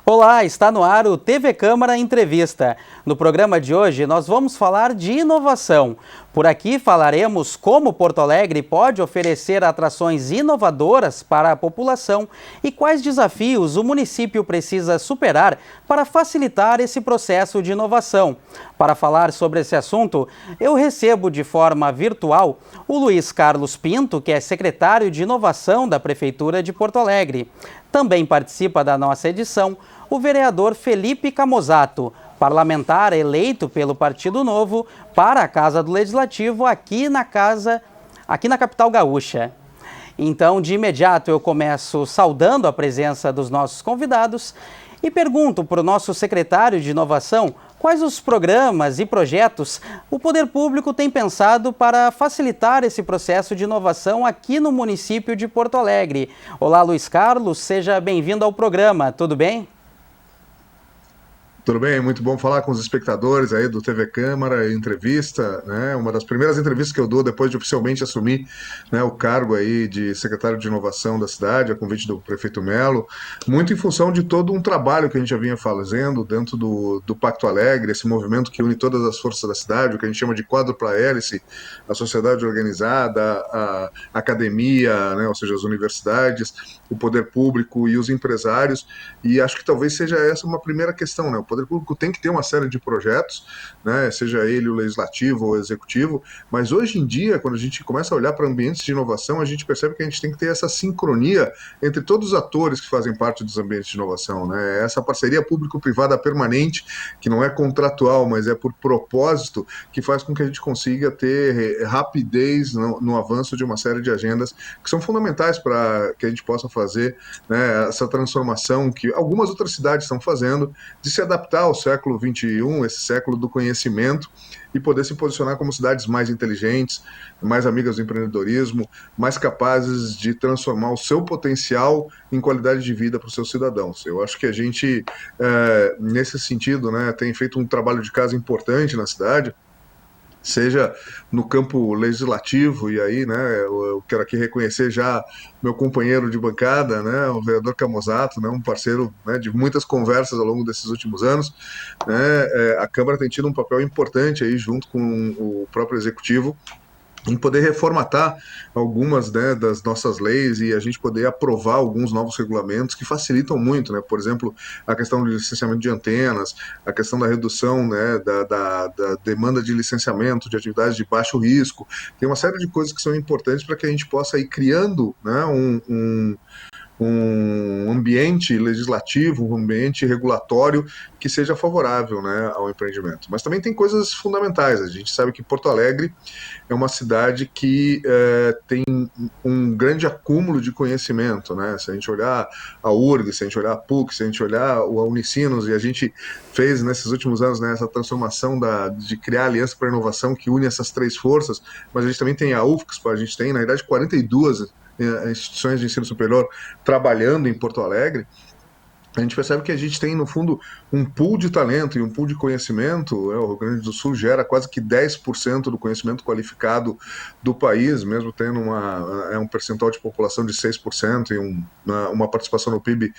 Olá, está no ar o TV Câmara Entrevista. No programa de hoje nós vamos falar de inovação. Por aqui falaremos como Porto Alegre pode oferecer atrações inovadoras para a população e quais desafios o município precisa superar para facilitar esse processo de inovação. Para falar sobre esse assunto, eu recebo de forma virtual o Luiz Carlos Pinto, que é secretário de Inovação da Prefeitura de Porto Alegre. Também participa da nossa edição o vereador Felipe Camozzato, parlamentar eleito pelo Partido Novo para a Casa do Legislativo aqui na capital gaúcha. Então, de imediato, eu começo saudando a presença dos nossos convidados e pergunto para o nosso secretário de Inovação quais os programas e projetos o Poder Público tem pensado para facilitar esse processo de inovação aqui no município de Porto Alegre. Olá, Luiz Carlos, seja bem-vindo ao programa, tudo bem? Tudo bem, muito bom falar com os espectadores aí do TV Câmara, entrevista, né? Uma das primeiras entrevistas que eu dou depois de oficialmente assumir, né, o cargo aí de secretário de inovação da cidade, a convite do prefeito Melo, muito em função de todo um trabalho que a gente já vinha fazendo dentro do Pacto Alegre, esse movimento que une todas as forças da cidade, o que a gente chama de quádrupla hélice, a sociedade organizada, a academia, né, ou seja, as universidades, o poder público e os empresários, e acho que talvez seja essa uma primeira questão, né? O poder público tem que ter uma série de projetos, né? Seja ele o legislativo ou o executivo, mas hoje em dia, quando a gente começa a olhar para ambientes de inovação, a gente percebe que a gente tem que ter essa sincronia entre todos os atores que fazem parte dos ambientes de inovação, né? Essa parceria público-privada permanente, que não é contratual, mas é por propósito, que faz com que a gente consiga ter rapidez no avanço de uma série de agendas que são fundamentais para que a gente possa fazer, né, essa transformação que algumas outras cidades estão fazendo, de se adaptar ao século XXI, esse século do conhecimento, e poder se posicionar como cidades mais inteligentes, mais amigas do empreendedorismo, mais capazes de transformar o seu potencial em qualidade de vida para os seus cidadãos. Eu acho que a gente, nesse sentido, né, tem feito um trabalho de casa importante na cidade, seja no campo legislativo, e aí, né, eu quero aqui reconhecer já meu companheiro de bancada, né, o vereador Camozzato, né, um parceiro, né, de muitas conversas ao longo desses últimos anos, né, a Câmara tem tido um papel importante aí junto com o próprio Executivo, em poder reformatar algumas, né, das nossas leis e a gente poder aprovar alguns novos regulamentos que facilitam muito, né? Por exemplo, a questão do licenciamento de antenas, a questão da redução, né, da demanda de licenciamento de atividades de baixo risco. Tem uma série de coisas que são importantes para que a gente possa ir criando, né, um ambiente legislativo, um ambiente regulatório que seja favorável, né, ao empreendimento. Mas também tem coisas fundamentais. A gente sabe que Porto Alegre é uma cidade que tem um grande acúmulo de conhecimento, né? Se a gente olhar a URGS, se a gente olhar a PUC, se a gente olhar o Unicinos, e a gente fez nesses últimos anos, né, essa transformação de criar a Aliança para a Inovação que une essas três forças, mas a gente também tem a UFSC, a gente tem, na verdade, 42 instituições de ensino superior trabalhando em Porto Alegre. A gente percebe que a gente tem, no fundo, um pool de talento e um pool de conhecimento. O Rio Grande do Sul gera quase que 10% do conhecimento qualificado do país, mesmo tendo um percentual de população de 6% e uma participação no PIB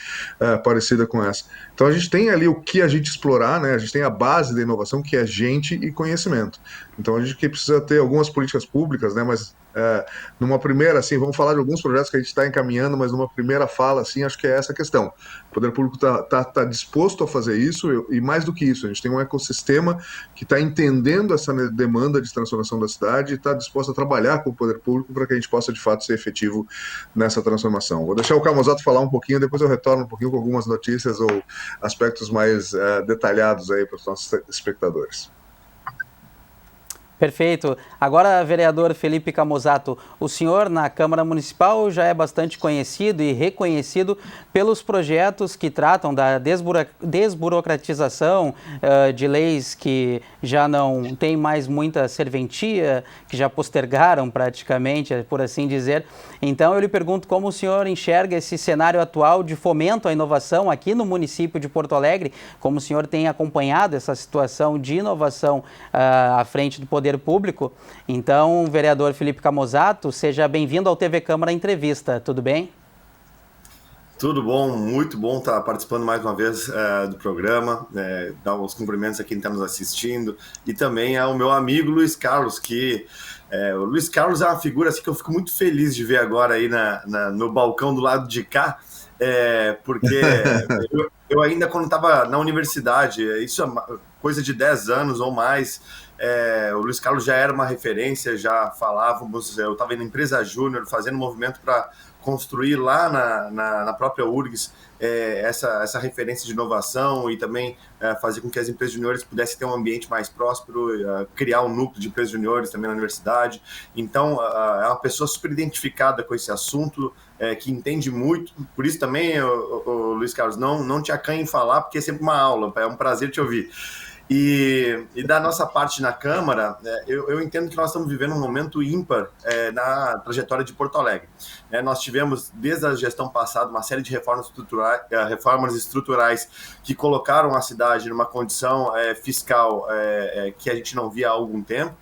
parecida com essa. Então a gente tem ali o que a gente explorar, né? A gente tem a base da inovação, que é gente e conhecimento. Então a gente precisa ter algumas políticas públicas, né? Mas numa primeira, assim, vamos falar de alguns projetos que a gente está encaminhando, mas numa primeira fala, assim, acho que é essa a questão. O poder público está disposto a fazer isso, e mais do que isso, a gente tem um ecossistema que está entendendo essa demanda de transformação da cidade e está disposto a trabalhar com o poder público para que a gente possa, de fato, ser efetivo nessa transformação. Vou deixar o Camozzato falar um pouquinho, depois eu retorno um pouquinho com algumas notícias ou aspectos mais detalhados aí para os nossos espectadores. Perfeito. Agora, vereador Felipe Camozzato, o senhor na Câmara Municipal já é bastante conhecido e reconhecido pelos projetos que tratam da desburocratização de leis que já não têm mais muita serventia, que já postergaram praticamente, por assim dizer. Então, eu lhe pergunto como o senhor enxerga esse cenário atual de fomento à inovação aqui no município de Porto Alegre, como o senhor tem acompanhado essa situação de inovação à frente do Poder Público. Então, vereador Felipe Camozzato, seja bem-vindo ao TV Câmara Entrevista, tudo bem? Tudo bom, muito bom estar participando mais uma vez do programa, dar os cumprimentos a quem está nos assistindo e também ao meu amigo Luiz Carlos, que o Luiz Carlos é uma figura assim, que eu fico muito feliz de ver agora aí no balcão do lado de cá, porque eu ainda quando estava na universidade, isso é coisa de 10 anos ou mais, o Luiz Carlos já era uma referência, já falávamos, eu estava na empresa Júnior fazendo movimento para construir lá na própria URGS essa referência de inovação e também fazer com que as empresas juniores pudessem ter um ambiente mais próspero, criar um núcleo de empresas juniores também na universidade. Então, é uma pessoa super identificada com esse assunto, que entende muito, por isso também, o Luiz Carlos, não te acanhe em falar, porque é sempre uma aula, é um prazer te ouvir. E da nossa parte na Câmara, eu entendo que nós estamos vivendo um momento ímpar na trajetória de Porto Alegre. Nós tivemos, desde a gestão passada, uma série de reformas estruturais que colocaram a cidade numa condição fiscal que a gente não via há algum tempo.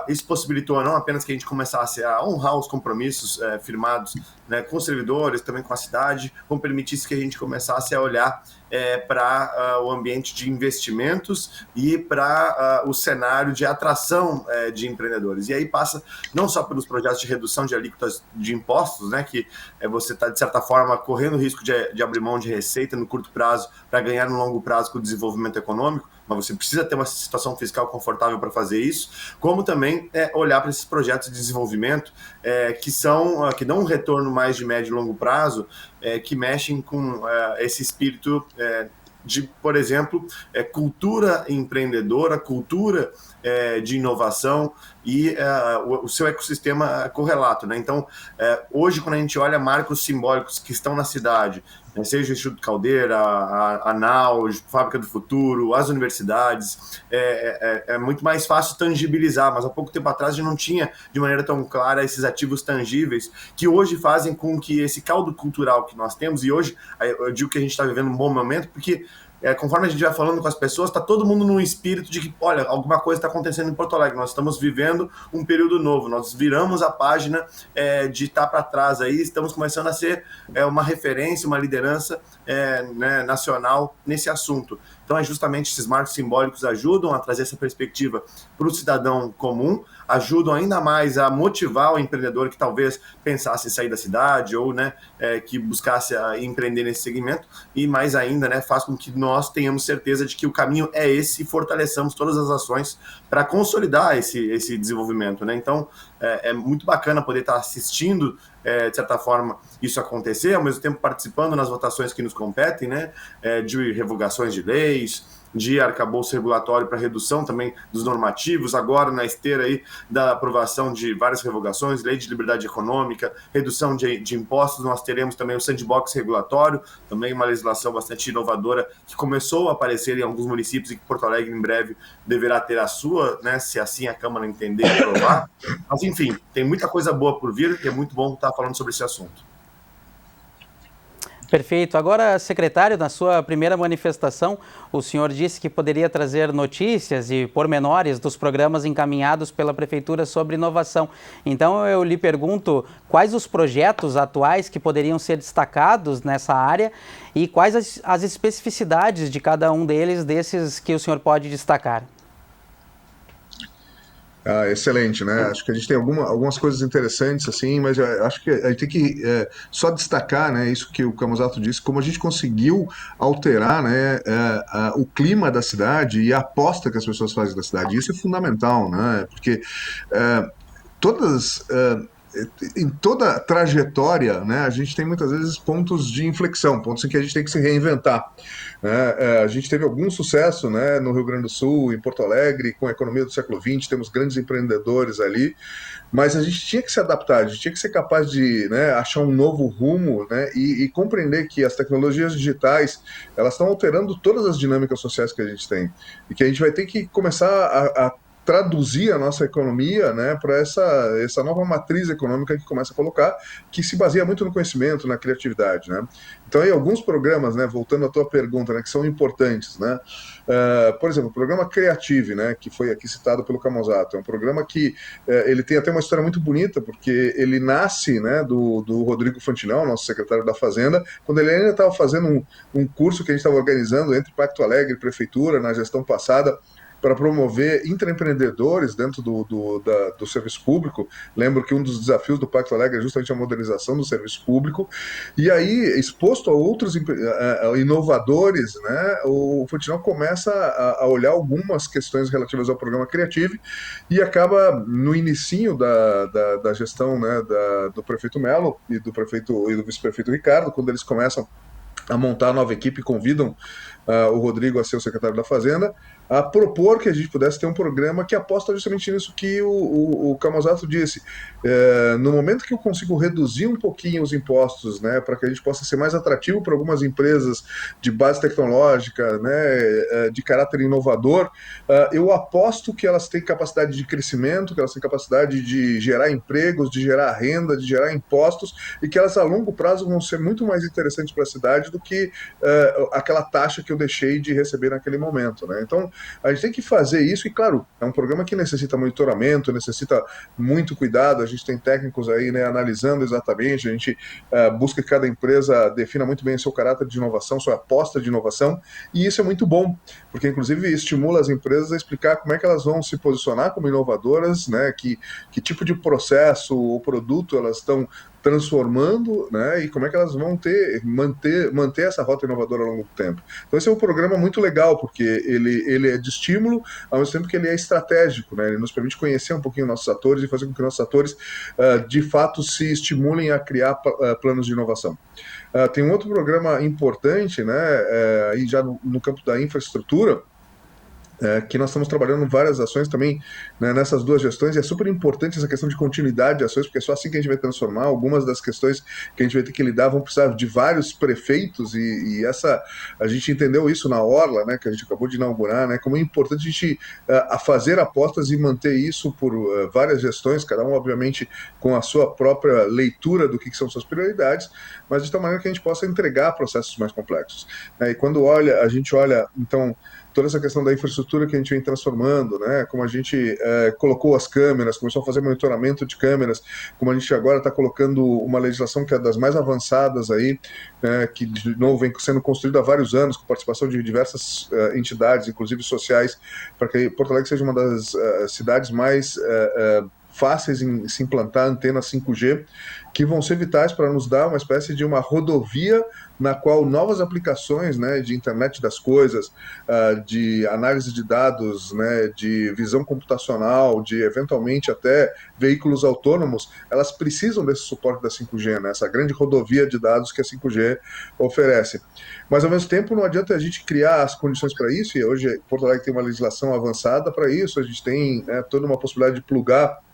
Isso possibilitou não apenas que a gente começasse a honrar os compromissos firmados, né, com os servidores, também com a cidade, como permitisse que a gente começasse a olhar para o ambiente de investimentos e para o cenário de atração de empreendedores. E aí passa não só pelos projetos de redução de alíquotas de impostos, né, que você está, de certa forma, correndo o risco de abrir mão de receita no curto prazo para ganhar no longo prazo com o desenvolvimento econômico, mas você precisa ter uma situação fiscal confortável para fazer isso, como também olhar para esses projetos de desenvolvimento que dão um retorno mais de médio e longo prazo, que mexem com esse espírito de, por exemplo, cultura empreendedora, cultura de inovação e o seu ecossistema correlato, né? Então, hoje, quando a gente olha marcos simbólicos que estão na cidade, seja o Instituto Caldeira, a NAU, a Fábrica do Futuro, as universidades, é muito mais fácil tangibilizar, mas há pouco tempo atrás a gente não tinha de maneira tão clara esses ativos tangíveis que hoje fazem com que esse caldo cultural que nós temos, e hoje eu digo que a gente está vivendo um bom momento, porque conforme a gente vai falando com as pessoas, está todo mundo num espírito de que, olha, alguma coisa está acontecendo em Porto Alegre, nós estamos vivendo um período novo, nós viramos a página de estar para trás aí, estamos começando a ser uma referência, uma liderança né, nacional nesse assunto. Então, justamente esses marcos simbólicos ajudam a trazer essa perspectiva para o cidadão comum, ajudam ainda mais a motivar o empreendedor que talvez pensasse em sair da cidade ou né, que buscasse empreender nesse segmento, e mais ainda né, faz com que nós tenhamos certeza de que o caminho é esse e fortaleçamos todas as ações para consolidar esse desenvolvimento. Né? Então, é muito bacana poder estar assistindo, de certa forma, isso acontecer, ao mesmo tempo participando nas votações que nos competem, né, de revogações de leis, de arcabouço regulatório para redução também dos normativos, agora na esteira aí da aprovação de várias revogações, lei de liberdade econômica, redução de impostos, nós teremos também o sandbox regulatório, também uma legislação bastante inovadora que começou a aparecer em alguns municípios e que Porto Alegre em breve deverá ter a sua, né, se assim a Câmara entender e aprovar. Mas enfim, tem muita coisa boa por vir e é muito bom estar falando sobre esse assunto. Perfeito. Agora, secretário, na sua primeira manifestação, o senhor disse que poderia trazer notícias e pormenores dos programas encaminhados pela Prefeitura sobre inovação. Então, eu lhe pergunto quais os projetos atuais que poderiam ser destacados nessa área e quais as especificidades de cada um deles, desses que o senhor pode destacar. Excelente, né? Acho que a gente tem algumas coisas interessantes, assim, mas eu acho que a gente tem que só destacar, né, isso que o Camozzato disse, como a gente conseguiu alterar, né, o clima da cidade e a aposta que as pessoas fazem da cidade. Isso é fundamental, né? Porque em toda a trajetória, né, a gente tem muitas vezes pontos de inflexão, pontos em que a gente tem que se reinventar. Né? A gente teve algum sucesso, né, no Rio Grande do Sul, em Porto Alegre, com a economia do século XX, temos grandes empreendedores ali, mas a gente tinha que se adaptar, a gente tinha que ser capaz de, né, achar um novo rumo, né, e compreender que as tecnologias digitais elas estão alterando todas as dinâmicas sociais que a gente tem e que a gente vai ter que começar a traduzir a nossa economia, né, para essa nova matriz econômica que começa a colocar, que se baseia muito no conhecimento, na criatividade, né? Então, aí alguns programas, né, voltando à tua pergunta, né, que são importantes, né? Por exemplo, o programa Creative, né, que foi aqui citado pelo Camozzato, é um programa que ele tem até uma história muito bonita, porque ele nasce, né, do Rodrigo Fantinel, nosso secretário da Fazenda, quando ele ainda estava fazendo um curso que a gente estava organizando entre Pacto Alegre e Prefeitura, na gestão passada, para promover intraempreendedores dentro do serviço público. Lembro que um dos desafios do Pacto Alegre é justamente a modernização do serviço público. E aí, exposto a outros inovadores, né, o Fantinel começa a olhar algumas questões relativas ao programa Creative e acaba, no inicinho da gestão, né, do prefeito Melo e do vice-prefeito Ricardo, quando eles começam a montar a nova equipe e convidam o Rodrigo a ser o secretário da Fazenda, a propor que a gente pudesse ter um programa que aposta justamente nisso que o Camozzato disse. No momento que eu consigo reduzir um pouquinho os impostos, né, para que a gente possa ser mais atrativo para algumas empresas de base tecnológica, né, de caráter inovador, eu aposto que elas têm capacidade de crescimento, que elas têm capacidade de gerar empregos, de gerar renda, de gerar impostos, e que elas a longo prazo vão ser muito mais interessantes para a cidade do que aquela taxa que eu deixei de receber naquele momento, né? Então, a gente tem que fazer isso e, claro, é um programa que necessita monitoramento, necessita muito cuidado, a gente tem técnicos aí, né, analisando exatamente, a gente busca que cada empresa defina muito bem o seu caráter de inovação, sua aposta de inovação, e isso é muito bom, porque inclusive estimula as empresas a explicar como é que elas vão se posicionar como inovadoras, né, que tipo de processo ou produto elas estão transformando, né, e como é que elas vão manter essa rota inovadora ao longo do tempo. Então esse é um programa muito legal, porque ele é de estímulo, ao mesmo tempo que ele é estratégico, né, ele nos permite conhecer um pouquinho nossos atores e fazer com que nossos atores de fato se estimulem a criar planos de inovação. Tem um outro programa importante, né, aí já no campo da infraestrutura, que nós estamos trabalhando várias ações também, né, nessas duas gestões, e é super importante essa questão de continuidade de ações, porque é só assim que a gente vai transformar. Algumas das questões que a gente vai ter que lidar vão precisar de vários prefeitos, e a gente entendeu isso na Orla, né, que a gente acabou de inaugurar, né, como é importante a gente a fazer apostas e manter isso por várias gestões, cada um obviamente com a sua própria leitura do que são suas prioridades, mas de tal maneira que a gente possa entregar processos mais complexos. E quando a gente olha, então, toda essa questão da infraestrutura que a gente vem transformando, né? Como a gente colocou as câmeras, começou a fazer monitoramento de câmeras, como a gente agora está colocando uma legislação que é das mais avançadas aí, que de novo vem sendo construída há vários anos, com participação de diversas entidades, inclusive sociais, para que Porto Alegre seja uma das cidades mais fáceis em se implantar antenas 5G, que vão ser vitais para nos dar uma espécie de uma rodovia na qual novas aplicações, né, de internet das coisas, de análise de dados, né, de visão computacional, de eventualmente até veículos autônomos, elas precisam desse suporte da 5G, né, essa grande rodovia de dados que a 5G oferece. Mas, ao mesmo tempo, não adianta a gente criar as condições para isso, e hoje Porto Alegre tem uma legislação avançada para isso, a gente tem, né, toda uma possibilidade de plugar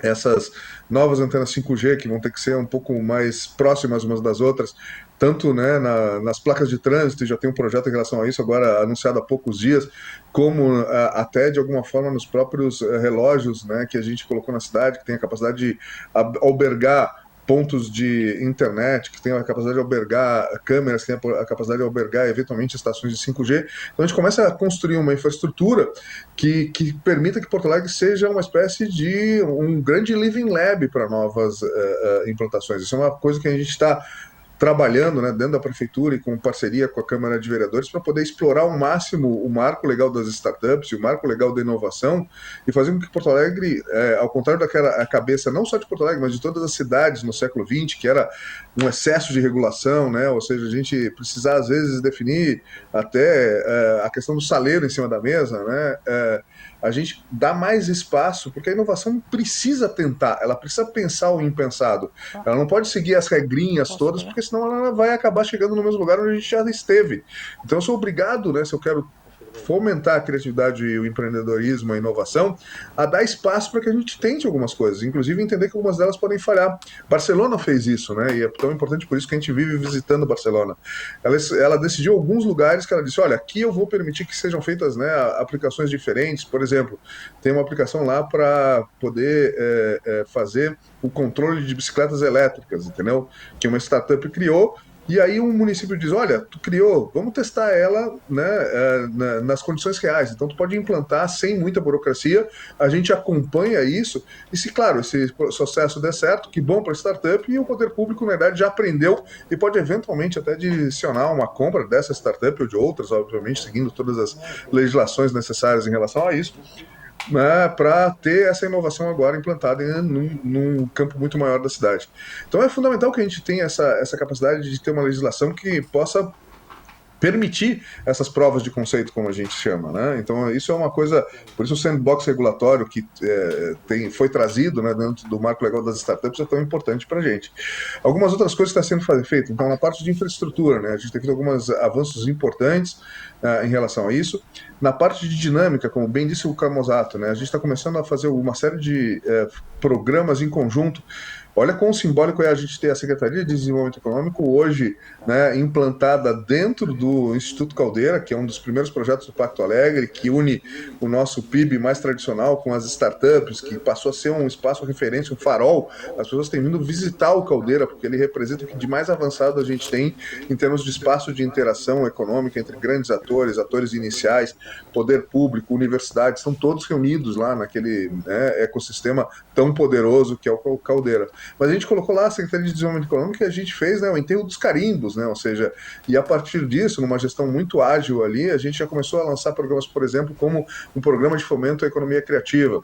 essas novas antenas 5G, que vão ter que ser um pouco mais próximas umas das outras, tanto, né, nas placas de trânsito, já tem um projeto em relação a isso, agora anunciado há poucos dias, como até, de alguma forma, nos próprios relógios, né, que a gente colocou na cidade, que tem a capacidade de albergar pontos de internet, que tem a capacidade de albergar câmeras, que tem a capacidade de albergar, eventualmente, estações de 5G. Então, a gente começa a construir uma infraestrutura que permita que Porto Alegre seja uma espécie de um grande living lab para novas implantações. Isso é uma coisa que a gente está trabalhando, né, dentro da prefeitura e com parceria com a Câmara de Vereadores para poder explorar ao máximo o marco legal das startups e o marco legal da inovação e fazer com que Porto Alegre, ao contrário daquela cabeça não só de Porto Alegre, mas de todas as cidades no século XX, que era um excesso de regulação, né, ou seja, a gente precisar às vezes definir até a questão do saleiro em cima da mesa, né, a gente dá mais espaço, porque a inovação precisa tentar, ela precisa pensar o impensado. Ela não pode seguir as regrinhas todas, porque senão ela vai acabar chegando no mesmo lugar onde a gente já esteve. Então eu sou obrigado, né, se eu quero fomentar a criatividade e o empreendedorismo, a inovação, a dar espaço para que a gente tente algumas coisas, inclusive entender que algumas delas podem falhar. Barcelona fez isso, né? E é tão importante por isso que a gente vive visitando Barcelona. Ela decidiu alguns lugares que ela disse, olha, aqui eu vou permitir que sejam feitas, né, aplicações diferentes. Por exemplo, tem uma aplicação lá para poder fazer o controle de bicicletas elétricas, entendeu? Que uma startup criou. E aí um município diz, olha, tu criou, vamos testar ela, né, nas condições reais. Então tu pode implantar sem muita burocracia, a gente acompanha isso, e se, claro, esse processo der certo, que bom para a startup, e o poder público, na verdade, já aprendeu e pode eventualmente até direcionar uma compra dessa startup ou de outras, obviamente, seguindo todas as legislações necessárias em relação a isso, né, para ter essa inovação agora implantada num campo muito maior da cidade. Então é fundamental que a gente tenha essa capacidade de ter uma legislação que possa permitir essas provas de conceito, como a gente chama, né? Então isso é uma coisa, por isso o sandbox regulatório que foi trazido, né, dentro do marco legal das startups é tão importante para a gente. Algumas outras coisas que estão sendo feitas, então na parte de infraestrutura, né, a gente tem feito alguns avanços importantes em relação a isso. Na parte de dinâmica, como bem disse o Camozzato, né, a gente está começando a fazer uma série de programas em conjunto. Olha quão simbólico é a gente ter a Secretaria de Desenvolvimento Econômico hoje, né, implantada dentro do Instituto Caldeira, que é um dos primeiros projetos do Pacto Alegre, que une o nosso PIB mais tradicional com as startups, que passou a ser um espaço referência, um farol. As pessoas têm vindo visitar o Caldeira, porque ele representa o que de mais avançado a gente tem em termos de espaço de interação econômica entre grandes atores, atores iniciais, poder público, universidades, estão todos reunidos lá naquele, né, ecossistema tão poderoso que é o Caldeira. Mas a gente colocou lá a Secretaria de Desenvolvimento Econômico e a gente fez, né, o enterro dos carimbos, né, ou seja, e a partir disso, numa gestão muito ágil ali, a gente já começou a lançar programas, por exemplo, como um programa de fomento à economia criativa.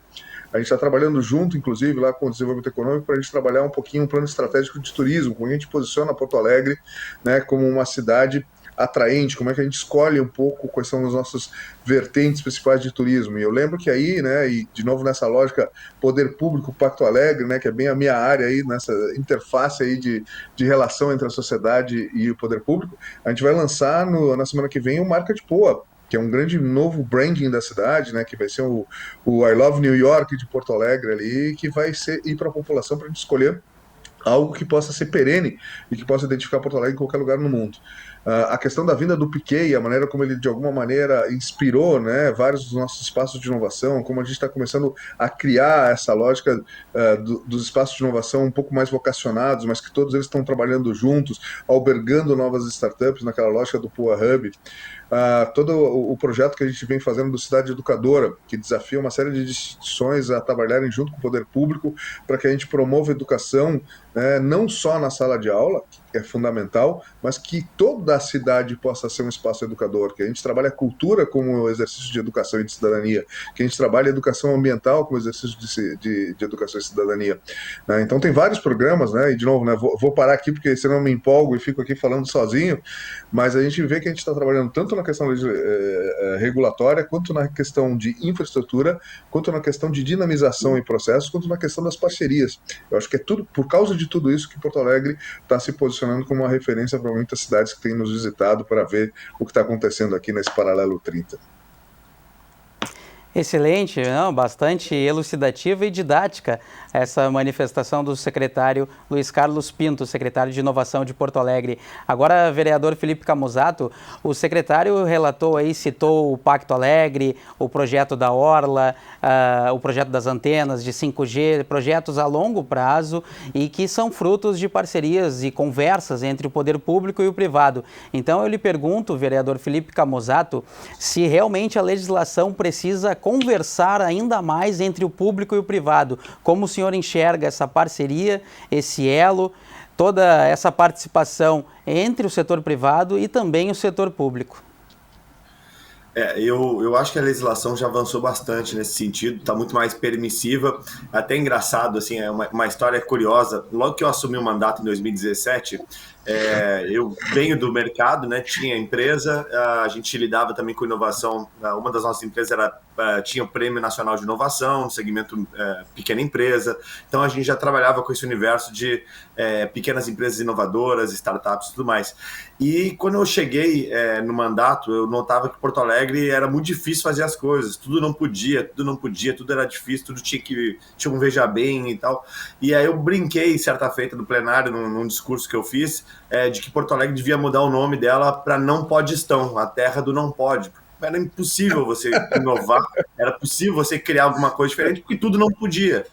A gente está trabalhando junto, inclusive, lá com o desenvolvimento econômico, para a gente trabalhar um pouquinho um plano estratégico de turismo, como a gente posiciona Porto Alegre, né, como uma cidade atraente, como é que a gente escolhe um pouco quais são as nossas vertentes principais de turismo. E eu lembro que aí, né, e de novo nessa lógica poder público, Pacto Alegre, né, que é bem a minha área aí, nessa interface aí de relação entre a sociedade e o poder público, a gente vai lançar na semana que vem o Marca de Poa, que é um grande novo branding da cidade, né, que vai ser o I Love New York de Porto Alegre ali, que vai ir para a população para a gente escolher algo que possa ser perene e que possa identificar Porto Alegre em qualquer lugar no mundo. A questão da vinda do Piquet, a maneira como ele de alguma maneira inspirou, né, vários dos nossos espaços de inovação, como a gente está começando a criar essa lógica dos espaços de inovação um pouco mais vocacionados, mas que todos eles estão trabalhando juntos, albergando novas startups naquela lógica do Poa Hub. Todo o projeto que a gente vem fazendo do Cidade Educadora, que desafia uma série de instituições a trabalharem junto com o poder público para que a gente promova a educação, né, não só na sala de aula, que é fundamental, mas que toda a cidade possa ser um espaço educador, que a gente trabalhe a cultura como exercício de educação e de cidadania, que a gente trabalhe a educação ambiental como exercício de educação e cidadania. Né? Então tem vários programas, né, e de novo, né, vou parar aqui porque senão eu me empolgo e fico aqui falando sozinho, mas a gente vê que a gente está trabalhando tanto na questão regulatória, quanto na questão de infraestrutura, quanto na questão de dinamização em processos, quanto na questão das parcerias. Eu acho que é tudo por causa de tudo isso que Porto Alegre está se posicionando como uma referência para muitas cidades que têm nos visitado para ver o que está acontecendo aqui nesse Paralelo 30. Excelente, não, bastante elucidativa e didática essa manifestação do secretário Luiz Carlos Pinto, secretário de Inovação de Porto Alegre. Agora, vereador Felipe Camozzato, o secretário relatou aí, citou o Pacto Alegre, o projeto da Orla, o projeto das antenas de 5G, projetos a longo prazo e que são frutos de parcerias e conversas entre o poder público e o privado. Então eu lhe pergunto, vereador Felipe Camozzato, se realmente a legislação precisa conversar ainda mais entre o público e o privado. Como o senhor enxerga essa parceria, esse elo, toda essa participação entre o setor privado e também o setor público? Eu acho que a legislação já avançou bastante nesse sentido, está muito mais permissiva, até engraçado, assim, é uma história curiosa. Logo que eu assumi o mandato em 2017, eu venho do mercado, né, tinha empresa, a gente lidava também com inovação, uma das nossas empresas tinha o Prêmio Nacional de Inovação, no segmento pequena empresa, então a gente já trabalhava com esse universo de pequenas empresas inovadoras, startups e tudo mais. E quando eu cheguei no mandato, eu notava que Porto Alegre Alegre era muito difícil fazer as coisas, tudo não podia, tudo era difícil, tudo tinha um veja bem e tal. E aí eu brinquei certa feita no plenário, num discurso que eu fiz, de que Porto Alegre devia mudar o nome dela para Não Podestão, a terra do não pode. Era impossível você inovar, era possível você criar alguma coisa diferente, porque tudo não podia.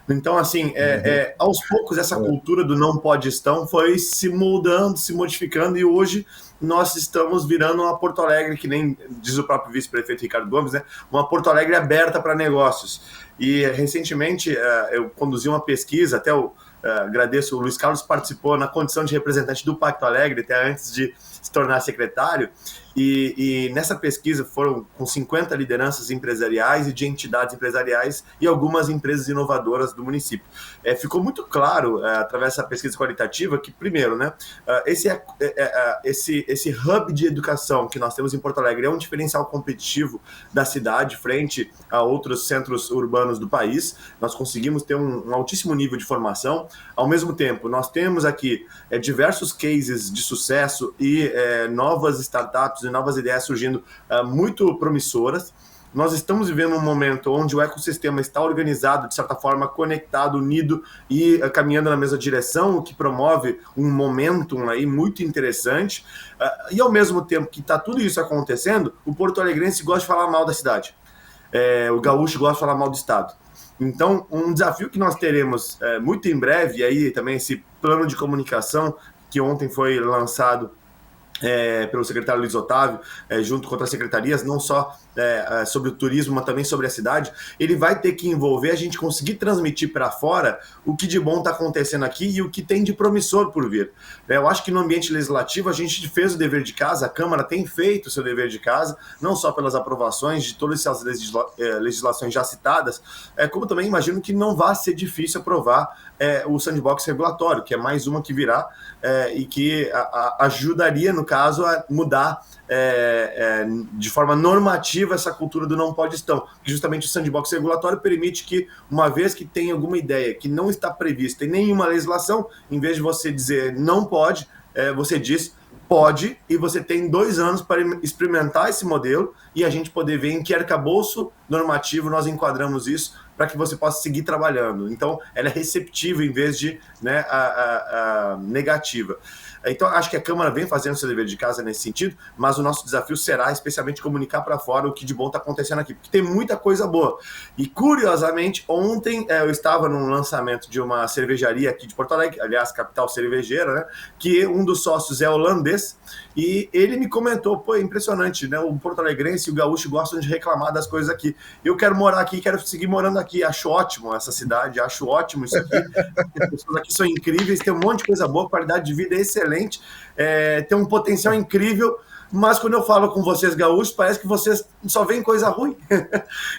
Então, assim, aos poucos essa cultura do não podestão foi se moldando, se modificando, e hoje nós estamos virando uma Porto Alegre, que nem diz o próprio vice-prefeito Ricardo Gomes, né? Uma Porto Alegre aberta para negócios. E recentemente eu conduzi uma pesquisa, até agradeço, o Luiz Carlos participou na condição de representante do Pacto Alegre, até antes de se tornar secretário, e nessa pesquisa foram com 50 lideranças empresariais e de entidades empresariais e algumas empresas inovadoras do município. Ficou muito claro, através dessa pesquisa qualitativa, que, primeiro, né, esse hub de educação que nós temos em Porto Alegre é um diferencial competitivo da cidade frente a outros centros urbanos do país. Nós conseguimos ter um altíssimo nível de formação. Ao mesmo tempo, nós temos aqui diversos cases de sucesso e novas startups e novas ideias surgindo muito promissoras. Nós estamos vivendo um momento onde o ecossistema está organizado, de certa forma, conectado, unido e caminhando na mesma direção, o que promove um momentum aí muito interessante. E ao mesmo tempo que está tudo isso acontecendo, o porto-alegrense gosta de falar mal da cidade. O gaúcho gosta de falar mal do estado. Então, um desafio que nós teremos muito em breve, e aí também esse plano de comunicação que ontem foi lançado pelo secretário Luiz Otávio, junto com outras secretarias, não só sobre o turismo, mas também sobre a cidade, ele vai ter que envolver a gente conseguir transmitir para fora o que de bom está acontecendo aqui e o que tem de promissor por vir. Eu acho que no ambiente legislativo a gente fez o dever de casa, a Câmara tem feito o seu dever de casa, não só pelas aprovações de todas essas legislações já citadas, como também imagino que não vai ser difícil aprovar o sandbox regulatório, que é mais uma que virá e que ajudaria, no caso, a mudar de forma normativa essa cultura do não podestão. Justamente o sandbox regulatório permite que, uma vez que tem alguma ideia que não está prevista em nenhuma legislação, em vez de você dizer não pode, você diz pode, e você tem 2 anos para experimentar esse modelo e a gente poder ver em que arcabouço normativo nós enquadramos isso para que você possa seguir trabalhando. Então, ela é receptiva em vez de negativa. Então, acho que a Câmara vem fazendo seu dever de casa nesse sentido, mas o nosso desafio será especialmente comunicar para fora o que de bom está acontecendo aqui, porque tem muita coisa boa. E, curiosamente, ontem eu estava num lançamento de uma cervejaria aqui de Porto Alegre, aliás, capital cervejeira, né, que um dos sócios é holandês, e ele me comentou, é impressionante, né, o porto-alegrense e o gaúcho gostam de reclamar das coisas aqui. Eu quero morar aqui, quero seguir morando aqui, acho ótimo essa cidade, acho ótimo isso aqui. As pessoas aqui são incríveis, tem um monte de coisa boa, qualidade de vida é excelente, tem um potencial incrível, mas quando eu falo com vocês gaúchos, parece que vocês só veem coisa ruim.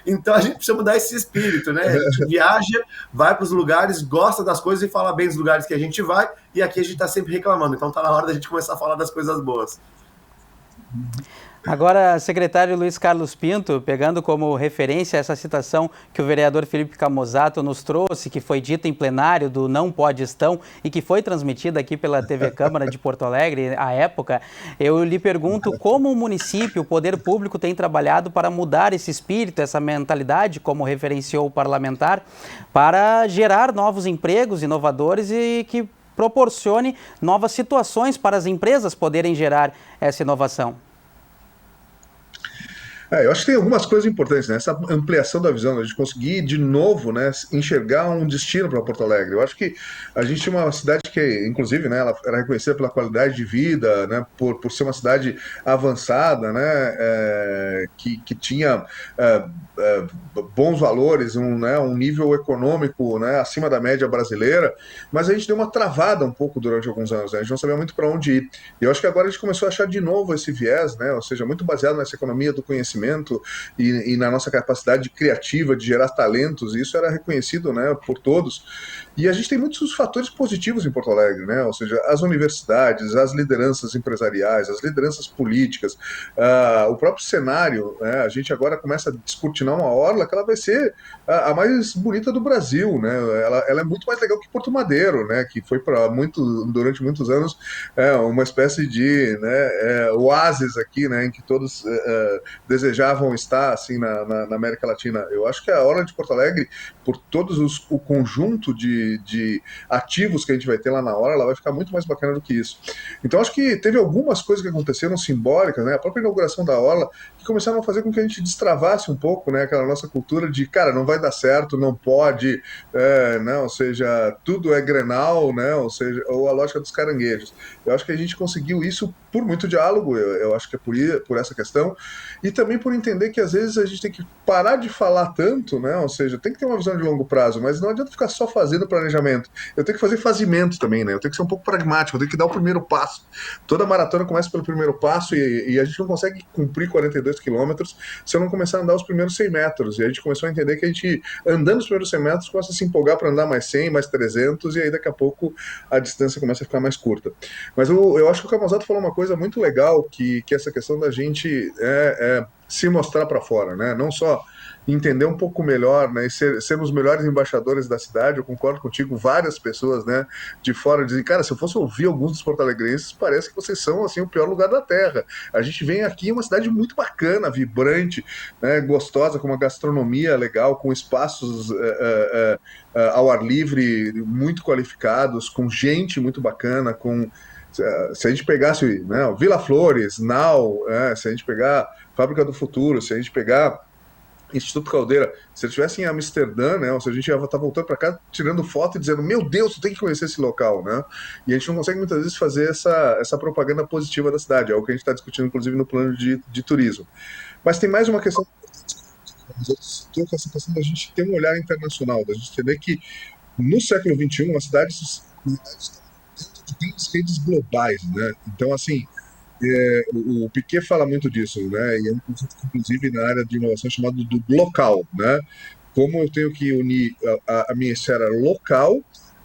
Então a gente precisa mudar esse espírito, né? A gente viaja, vai para os lugares, gosta das coisas e fala bem dos lugares que a gente vai, e aqui a gente está sempre reclamando. Então está na hora da gente começar a falar das coisas boas. Agora, secretário Luiz Carlos Pinto, pegando como referência essa citação que o vereador Felipe Camozzato nos trouxe, que foi dita em plenário do Não Podestão e que foi transmitida aqui pela TV Câmara de Porto Alegre à época, eu lhe pergunto como o município, o poder público tem trabalhado para mudar esse espírito, essa mentalidade, como referenciou o parlamentar, para gerar novos empregos inovadores e que proporcione novas situações para as empresas poderem gerar essa inovação. Eu acho que tem algumas coisas importantes, né? Essa ampliação da visão, a gente conseguir de novo, né, enxergar um destino para Porto Alegre. Eu acho que a gente tinha uma cidade que, inclusive, né, ela era reconhecida pela qualidade de vida, né, por ser uma cidade avançada, né, que tinha bons valores, um nível econômico, né, acima da média brasileira, mas a gente deu uma travada um pouco durante alguns anos, né? A gente não sabia muito para onde ir. E eu acho que agora a gente começou a achar de novo esse viés, né, ou seja, muito baseado nessa economia do conhecimento, conhecimento e na nossa capacidade criativa de gerar talentos, e isso era reconhecido, né, por todos. E a gente tem muitos fatores positivos em Porto Alegre, né? Ou seja, as universidades, as lideranças empresariais, as lideranças políticas, o próprio cenário, né? A gente agora começa a descortinar uma orla que ela vai ser a mais bonita do Brasil, né? Ela é muito mais legal que Porto Madeiro, né? Que foi durante muitos anos uma espécie de, né, oásis aqui, né? Em que todos desejavam estar assim na América Latina. Eu acho que a orla de Porto Alegre, por todos o conjunto de ativos que a gente vai ter lá na hora, ela vai ficar muito mais bacana do que isso. Então acho que teve algumas coisas que aconteceram simbólicas, né? A própria inauguração da orla, que começaram a fazer com que a gente destravasse um pouco, né? Aquela nossa cultura de, cara, não vai dar certo, não pode, né? Ou seja, tudo é Grenal, né? Ou a lógica dos caranguejos. Eu acho que a gente conseguiu isso por muito diálogo, eu acho que é por essa questão, e também por entender que às vezes a gente tem que parar de falar tanto, né? Ou seja, tem que ter uma visão de longo prazo, mas não adianta ficar só fazendo planejamento. Eu tenho que fazer fazimento também, né? Eu tenho que ser um pouco pragmático, eu tenho que dar o primeiro passo. Toda maratona começa pelo primeiro passo e a gente não consegue cumprir 42 quilômetros se eu não começar a andar os primeiros 100 metros. E a gente começou a entender que a gente, andando os primeiros 100 metros, começa a se empolgar para andar mais 100, mais 300, e aí daqui a pouco a distância começa a ficar mais curta. Mas eu acho que o Camazotto falou uma coisa muito legal, que essa questão da gente se mostrar para fora, né? Não só entender um pouco melhor, né, e sermos os melhores embaixadores da cidade. Eu concordo contigo, várias pessoas, né, de fora dizem, cara, se eu fosse ouvir alguns dos porto-alegrenses, parece que vocês são, assim, o pior lugar da terra. A gente vem aqui em uma cidade muito bacana, vibrante, né, gostosa, com uma gastronomia legal, com espaços ao ar livre, muito qualificados, com gente muito bacana, se a gente pegasse, né, Vila Flores, Nau, se a gente pegar Fábrica do Futuro, se a gente pegar Instituto Caldeira, se eu estivesse em Amsterdã, né, ou seja, a gente ia estar voltando para cá tirando foto e dizendo, meu Deus, tu tem que conhecer esse local, né? E a gente não consegue muitas vezes fazer essa propaganda positiva da cidade, é o que a gente está discutindo, inclusive, no plano de turismo. Mas tem mais uma questão, essa questão da gente ter um olhar internacional, da gente entender que no século XXI, uma cidade está dentro de grandes redes globais, né? Então, assim, o Piquet fala muito disso, né? E é um conceito que, inclusive, na área de inovação, é chamado do local, né? Como eu tenho que unir a minha esfera local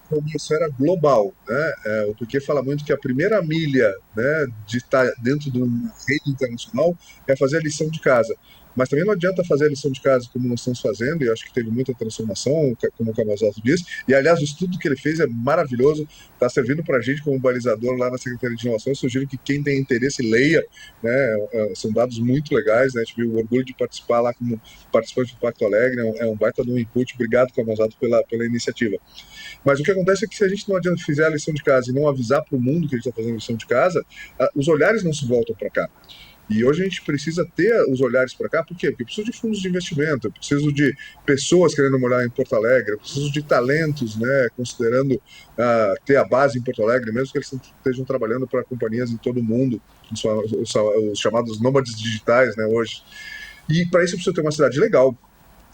com a minha esfera global, né? O Piquet fala muito que a primeira milha, né, de estar dentro de uma rede internacional é fazer a lição de casa. Mas também não adianta fazer a lição de casa como nós estamos fazendo, e eu acho que teve muita transformação, como o Camazotto disse, e aliás o estudo que ele fez é maravilhoso, está servindo para a gente como balizador lá na Secretaria de Inovação. Eu sugiro que quem tem interesse leia, né? São dados muito legais, né? A gente viu o orgulho de participar lá como participante do Pacto Alegre, é um baita de um input. Obrigado, Camazotto, pela iniciativa. Mas o que acontece é que se a gente não adianta fizer a lição de casa e não avisar para o mundo que a gente está fazendo a lição de casa, os olhares não se voltam para cá. E hoje a gente precisa ter os olhares para cá, por quê? Porque eu preciso de fundos de investimento, eu preciso de pessoas querendo morar em Porto Alegre, eu preciso de talentos, né, considerando ter a base em Porto Alegre, mesmo que eles estejam trabalhando para companhias em todo o mundo, os chamados nômades digitais, né, hoje. E para isso eu preciso ter uma cidade legal,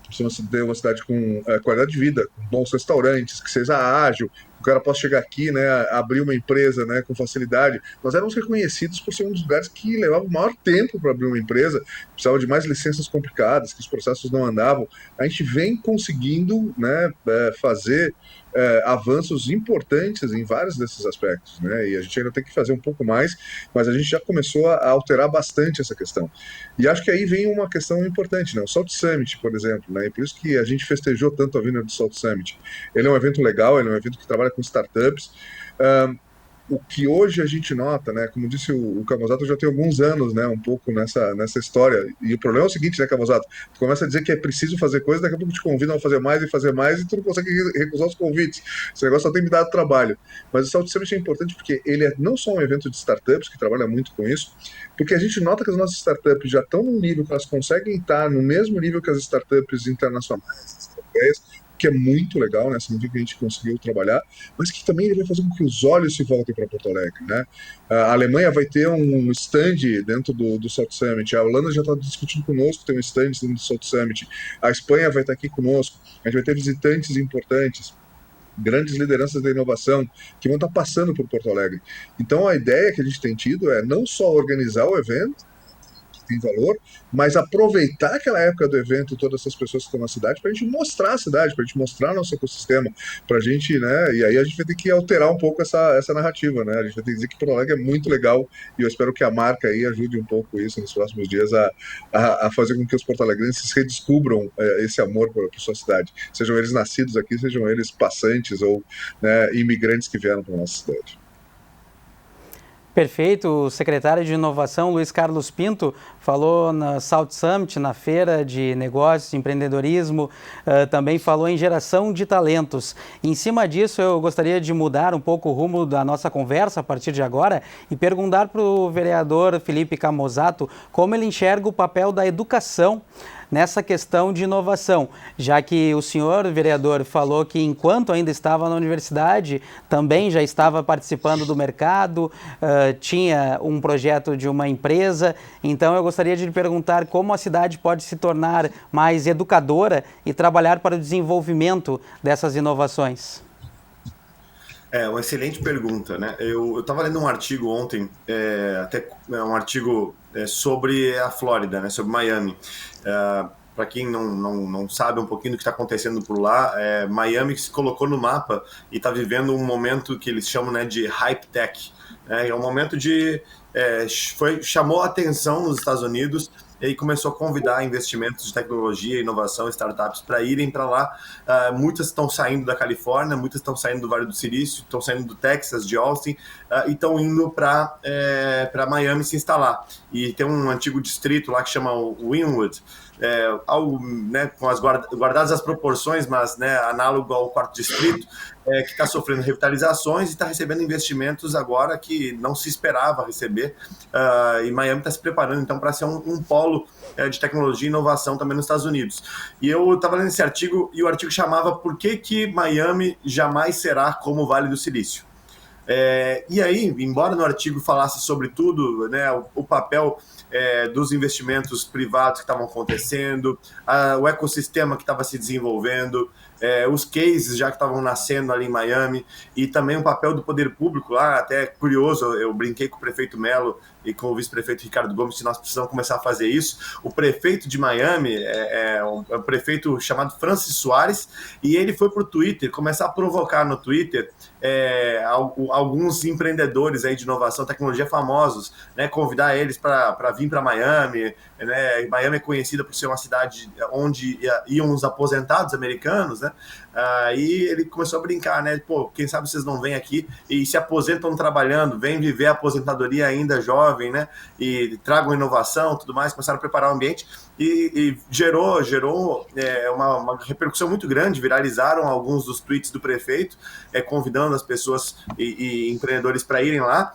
precisa ter uma cidade com qualidade de vida, com bons restaurantes, que seja ágil, o cara possa chegar aqui, né, abrir uma empresa, né, com facilidade. Nós éramos reconhecidos por ser um dos lugares que levava o maior tempo para abrir uma empresa, precisava de mais licenças complicadas, que os processos não andavam. A gente vem conseguindo, né, fazer avanços importantes em vários desses aspectos, né, e a gente ainda tem que fazer um pouco mais, mas a gente já começou a alterar bastante essa questão. E acho que aí vem uma questão importante, né, o Salt Summit, por exemplo, né, e por isso que a gente festejou tanto a vinda do Salt Summit. Ele é um evento legal, ele é um evento que trabalha com startups. O que hoje a gente nota, né, como disse o Camazotto, já tem alguns anos, né, um pouco nessa história. E o problema é o seguinte, né, Camazotto? Tu começa a dizer que é preciso fazer coisa, daqui a pouco te convidam a fazer mais, e tu não consegue recusar os convites. Esse negócio só tem me dado trabalho. Mas o Salt Summit é importante porque ele é não só um evento de startups, que trabalha muito com isso, porque a gente nota que as nossas startups já estão num nível que elas conseguem estar no mesmo nível que as startups internacionais, europeias, que é muito legal, né? Significa que a gente conseguiu trabalhar, mas que também ele vai fazer com que os olhos se voltem para Porto Alegre, né? A Alemanha vai ter um stand dentro do Salt Summit, a Holanda já está discutindo conosco, tem um stand dentro do Salt Summit, a Espanha vai estar aqui conosco, a gente vai ter visitantes importantes, grandes lideranças da inovação que vão estar passando por Porto Alegre. Então a ideia que a gente tem tido é não só organizar o evento, tem valor, mas aproveitar aquela época do evento, todas essas pessoas que estão na cidade, para a gente mostrar a cidade, para a gente mostrar nosso ecossistema, para a gente, né? E aí a gente vai ter que alterar um pouco essa narrativa, né? A gente vai ter que dizer que Porto Alegre é muito legal e eu espero que a marca aí ajude um pouco isso nos próximos dias a fazer com que os porto-alegrenses redescubram esse amor por sua cidade. Sejam eles nascidos aqui, sejam eles passantes ou, né, imigrantes que vieram para a nossa cidade. Perfeito. O secretário de Inovação, Luiz Carlos Pinto, falou na South Summit, na Feira de Negócios e Empreendedorismo, também falou em geração de talentos. Em cima disso, eu gostaria de mudar um pouco o rumo da nossa conversa a partir de agora e perguntar para o vereador Felipe Camozzato como ele enxerga o papel da educação nessa questão de inovação, já que o senhor vereador falou que enquanto ainda estava na universidade, também já estava participando do mercado, tinha um projeto de uma empresa, então eu gostaria de lhe perguntar como a cidade pode se tornar mais educadora e trabalhar para o desenvolvimento dessas inovações. É uma excelente pergunta, né? Eu estava lendo um artigo ontem, um artigo sobre a Flórida, né? Sobre Miami. Para quem não sabe um pouquinho do que está acontecendo por lá, Miami se colocou no mapa e está vivendo um momento que eles chamam, né, de hype tech. É um momento chamou a atenção nos Estados Unidos e começou a convidar investimentos de tecnologia, inovação, startups para irem para lá. Muitas estão saindo da Califórnia, muitas estão saindo do Vale do Silício, estão saindo do Texas, de Austin, e estão indo para Miami se instalar. E tem um antigo distrito lá que chama Wynwood, algo, né, com guardadas as proporções, mas, né, análogo ao quarto distrito, que está sofrendo revitalizações e está recebendo investimentos agora que não se esperava receber, e Miami está se preparando então para ser um polo de tecnologia e inovação também nos Estados Unidos. E eu estava lendo esse artigo e o artigo chamava Por que Miami jamais será como o Vale do Silício? E aí, embora no artigo falasse sobre tudo, né, o papel dos investimentos privados que estavam acontecendo, o ecossistema que estava se desenvolvendo, os cases já que estavam nascendo ali em Miami, e também o papel do poder público lá, até curioso, eu brinquei com o prefeito Melo e com o vice-prefeito Ricardo Gomes, se nós precisamos começar a fazer isso. O prefeito de Miami é um prefeito chamado Francis Soares, e ele foi para o Twitter começar a provocar no Twitter alguns empreendedores aí de inovação e tecnologia famosos, né, convidar eles para vir para Miami, né? Miami é conhecida por ser uma cidade onde iam os aposentados americanos, né? Aí ele começou a brincar, né? Pô, quem sabe vocês não vêm aqui e se aposentam trabalhando, vêm viver a aposentadoria ainda jovem, né? E tragam inovação, tudo mais, começaram a preparar o ambiente e gerou uma repercussão muito grande. Viralizaram alguns dos tweets do prefeito, convidando as pessoas e empreendedores para irem lá.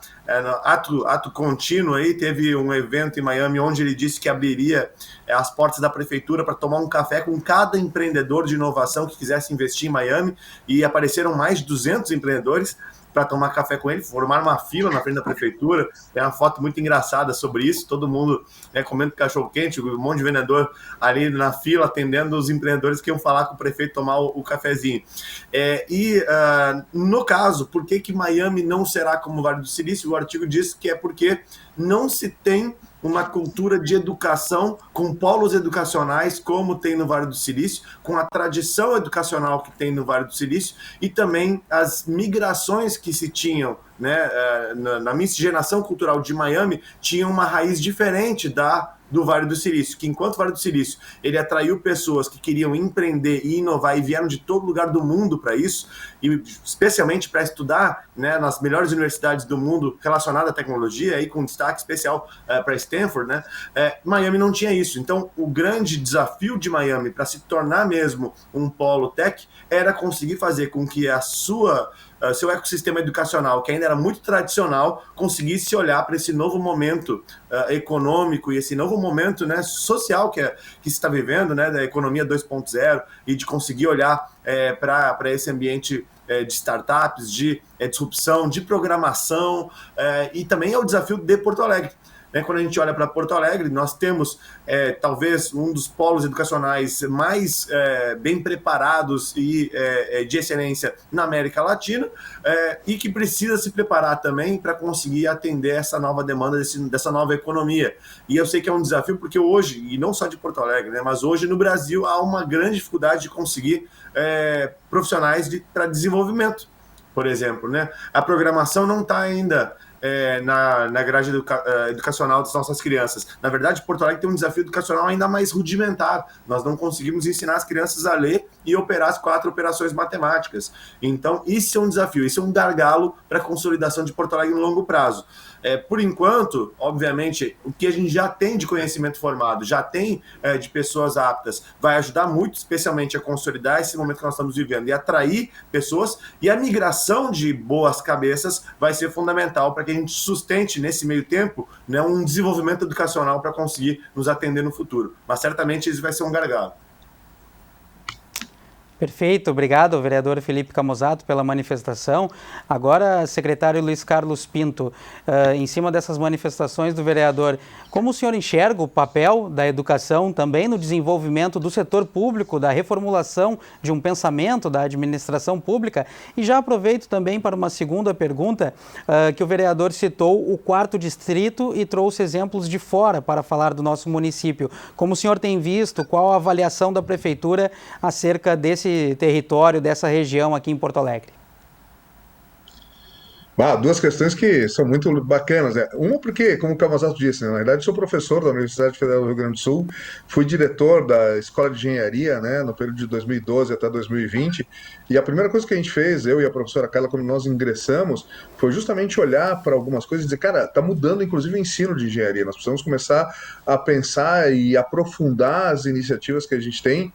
Ato contínuo aí, teve um evento em Miami onde ele disse que abriria as portas da prefeitura para tomar um café com cada empreendedor de inovação que quisesse investir em Miami, e apareceram mais de 200 empreendedores para tomar café com ele, formaram uma fila na frente da prefeitura. Tem uma foto muito engraçada sobre isso, todo mundo comendo cachorro-quente, um monte de vendedor ali na fila atendendo os empreendedores que iam falar com o prefeito tomar o cafezinho. No caso, por que Miami não será como o Vale do Silício? O artigo diz que é porque não se tem uma cultura de educação com polos educacionais como tem no Vale do Silício, com a tradição educacional que tem no Vale do Silício, e também as migrações que se tinham, né, na miscigenação cultural de Miami, tinha uma raiz diferente do Vale do Silício, que enquanto o Vale do Silício ele atraiu pessoas que queriam empreender e inovar e vieram de todo lugar do mundo para isso, e especialmente para estudar, né, nas melhores universidades do mundo relacionadas à tecnologia, aí com destaque especial para Stanford, né, Miami não tinha isso. Então o grande desafio de Miami para se tornar mesmo um polo tech era conseguir fazer com que seu ecossistema educacional, que ainda era muito tradicional, conseguisse olhar para esse novo momento econômico e esse novo momento, né, social que se está vivendo, né, da economia 2.0, e de conseguir olhar para esse ambiente de startups, de disrupção, de programação, e também é o desafio de Porto Alegre. né? Quando a gente olha para Porto Alegre, nós temos talvez um dos polos educacionais mais bem preparados e de excelência na América Latina, e que precisa se preparar também para conseguir atender essa nova demanda dessa nova economia. E eu sei que é um desafio porque hoje, e não só de Porto Alegre, né, mas hoje no Brasil há uma grande dificuldade de conseguir profissionais para desenvolvimento, por exemplo, né? A programação não está ainda na grade educacional das nossas crianças. Na verdade, Porto Alegre tem um desafio educacional ainda mais rudimentar. Nós não conseguimos ensinar as crianças a ler e operar as 4 operações matemáticas. Então, isso é um desafio, isso é um gargalo para a consolidação de Porto Alegre no longo prazo. Por enquanto, obviamente, o que a gente já tem de conhecimento formado, já tem de pessoas aptas, vai ajudar muito, especialmente a consolidar esse momento que nós estamos vivendo e atrair pessoas, e a migração de boas cabeças vai ser fundamental para que a gente sustente, nesse meio tempo, né, um desenvolvimento educacional para conseguir nos atender no futuro. Mas certamente isso vai ser um gargalo. Perfeito, obrigado, vereador Felipe Camozzato, pela manifestação. Agora, secretário Luiz Carlos Pinto, em cima dessas manifestações do vereador, como o senhor enxerga o papel da educação também no desenvolvimento do setor público, da reformulação de um pensamento da administração pública? E já aproveito também para uma segunda pergunta, que o vereador citou o 4º distrito e trouxe exemplos de fora para falar do nosso município. Como o senhor tem visto, qual a avaliação da prefeitura acerca desse território, dessa região aqui em Porto Alegre? Duas questões que são muito bacanas, né? Uma porque, como o Camozzato disse, né, na verdade sou professor da Universidade Federal do Rio Grande do Sul, fui diretor da Escola de Engenharia, né, no período de 2012 até 2020, e a primeira coisa que a gente fez, eu e a professora Carla, quando nós ingressamos, foi justamente olhar para algumas coisas e dizer, cara, está mudando inclusive o ensino de engenharia, nós precisamos começar a pensar e aprofundar as iniciativas que a gente tem,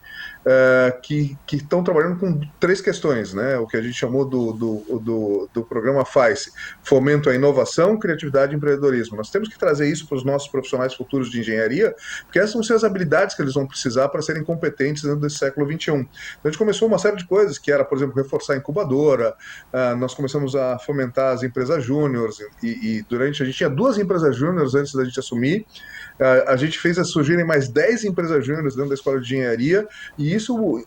que estão trabalhando com 3 questões, né? O que a gente chamou do programa FAICE, Fomento à Inovação, Criatividade e Empreendedorismo. Nós temos que trazer isso para os nossos profissionais futuros de engenharia, porque essas vão ser as habilidades que eles vão precisar para serem competentes dentro desse século XXI. Então a gente começou uma série de coisas, que era, por exemplo, reforçar a incubadora, nós começamos a fomentar as empresas júniores, e durante a gente tinha 2 empresas júniores antes da gente assumir, a gente fez surgirem mais 10 empresas júniores dentro da Escola de Engenharia, e isso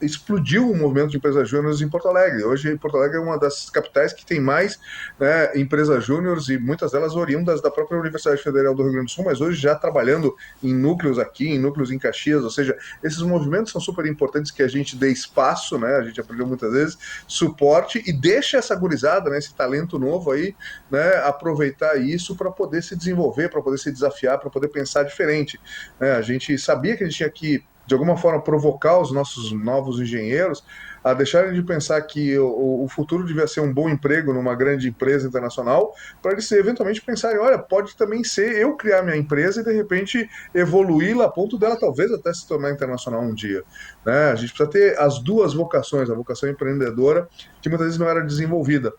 explodiu o movimento de empresas júniores em Porto Alegre. Hoje, Porto Alegre é uma das capitais que tem mais, né, empresas júniores, e muitas delas oriundas da própria Universidade Federal do Rio Grande do Sul, mas hoje já trabalhando em núcleos aqui, em núcleos em Caxias, ou seja, esses movimentos são super importantes que a gente dê espaço, né, a gente aprendeu muitas vezes, suporte, e deixa essa gurizada, né, esse talento novo aí, né, aproveitar isso para poder se desenvolver, para poder se desafiar, para poder pensar diferente, né? A gente sabia que a gente tinha que, de alguma forma, provocar os nossos novos engenheiros a deixarem de pensar que o futuro devia ser um bom emprego numa grande empresa internacional, para eles eventualmente pensarem, olha, pode também ser eu criar minha empresa e de repente evoluí-la a ponto dela talvez até se tornar internacional um dia, né? A gente precisa ter as 2 vocações, a vocação empreendedora, que muitas vezes não era desenvolvida.